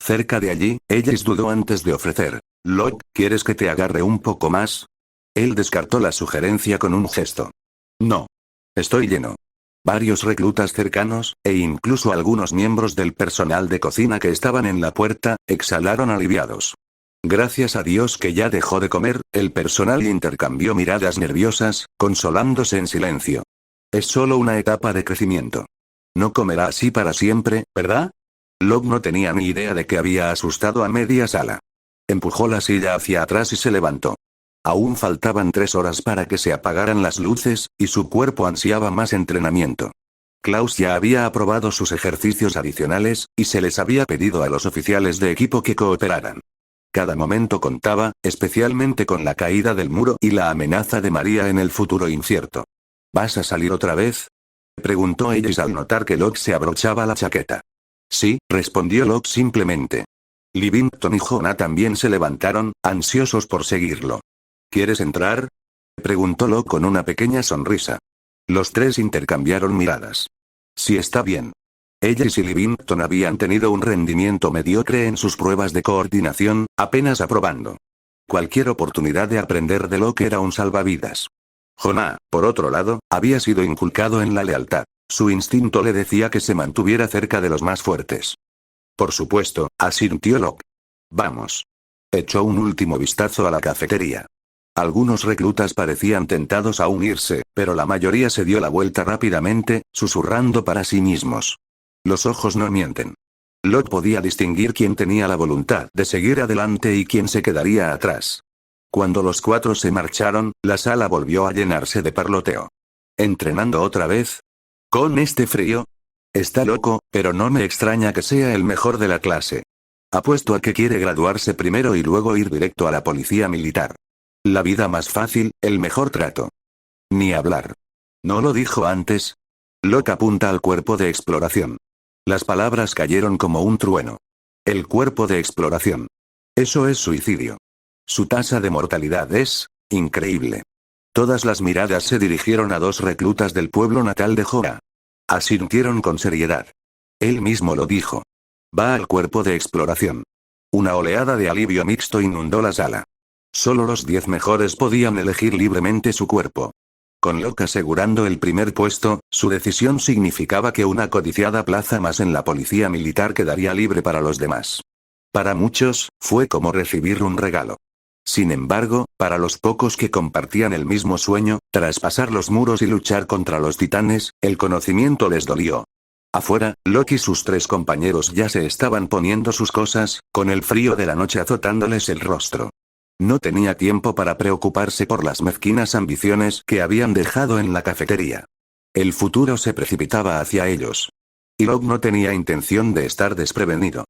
Cerca de allí, ella dudó antes de ofrecer. Locke, ¿quieres que te agarre un poco más? Él descartó la sugerencia con un gesto. No. Estoy lleno. Varios reclutas cercanos, e incluso algunos miembros del personal de cocina que estaban en la puerta, exhalaron aliviados. Gracias a Dios que ya dejó de comer, el personal intercambió miradas nerviosas, consolándose en silencio. Es solo una etapa de crecimiento. No comerá así para siempre, ¿verdad? Locke no tenía ni idea de que había asustado a media sala. Empujó la silla hacia atrás y se levantó. Aún faltaban 3 horas para que se apagaran las luces, y su cuerpo ansiaba más entrenamiento. Klaus ya había aprobado sus ejercicios adicionales, y se les había pedido a los oficiales de equipo que cooperaran. Cada momento contaba, especialmente con la caída del muro y la amenaza de María en el futuro incierto. ¿Vas a salir otra vez?, preguntó ella al notar que Locke se abrochaba la chaqueta. Sí, respondió Locke simplemente. Livington y Jonah también se levantaron, ansiosos por seguirlo. ¿Quieres entrar?, preguntó Locke con una pequeña sonrisa. Los tres intercambiaron miradas. Sí, está bien. Ellis y Livington habían tenido un rendimiento mediocre en sus pruebas de coordinación, apenas aprobando. Cualquier oportunidad de aprender de Locke era un salvavidas. Jonah, por otro lado, había sido inculcado en la lealtad. Su instinto le decía que se mantuviera cerca de los más fuertes. Por supuesto, asintió Locke. Vamos. Echó un último vistazo a la cafetería. Algunos reclutas parecían tentados a unirse, pero la mayoría se dio la vuelta rápidamente, susurrando para sí mismos. Los ojos no mienten. Locke podía distinguir quién tenía la voluntad de seguir adelante y quién se quedaría atrás. Cuando los 4 se marcharon, la sala volvió a llenarse de parloteo. ¿Entrenando otra vez? ¿Con este frío? Está loco, pero no me extraña que sea el mejor de la clase. Apuesto a que quiere graduarse primero y luego ir directo a la policía militar. La vida más fácil, el mejor trato. Ni hablar. ¿No lo dijo antes? Locke apunta al cuerpo de exploración. Las palabras cayeron como un trueno. El cuerpo de exploración. Eso es suicidio. Su tasa de mortalidad es increíble. Todas las miradas se dirigieron a 2 reclutas del pueblo natal de Jonah. Asintieron con seriedad. Él mismo lo dijo. Va al cuerpo de exploración. Una oleada de alivio mixto inundó la sala. Solo los 10 mejores podían elegir libremente su cuerpo. Con Locke asegurando el primer puesto, su decisión significaba que una codiciada plaza más en la policía militar quedaría libre para los demás. Para muchos, fue como recibir un regalo. Sin embargo, para los pocos que compartían el mismo sueño, traspasar los muros y luchar contra los titanes, el conocimiento les dolió. Afuera, Locke y sus 3 compañeros ya se estaban poniendo sus cosas, con el frío de la noche azotándoles el rostro. No tenía tiempo para preocuparse por las mezquinas ambiciones que habían dejado en la cafetería. El futuro se precipitaba hacia ellos. Y Locke no tenía intención de estar desprevenido.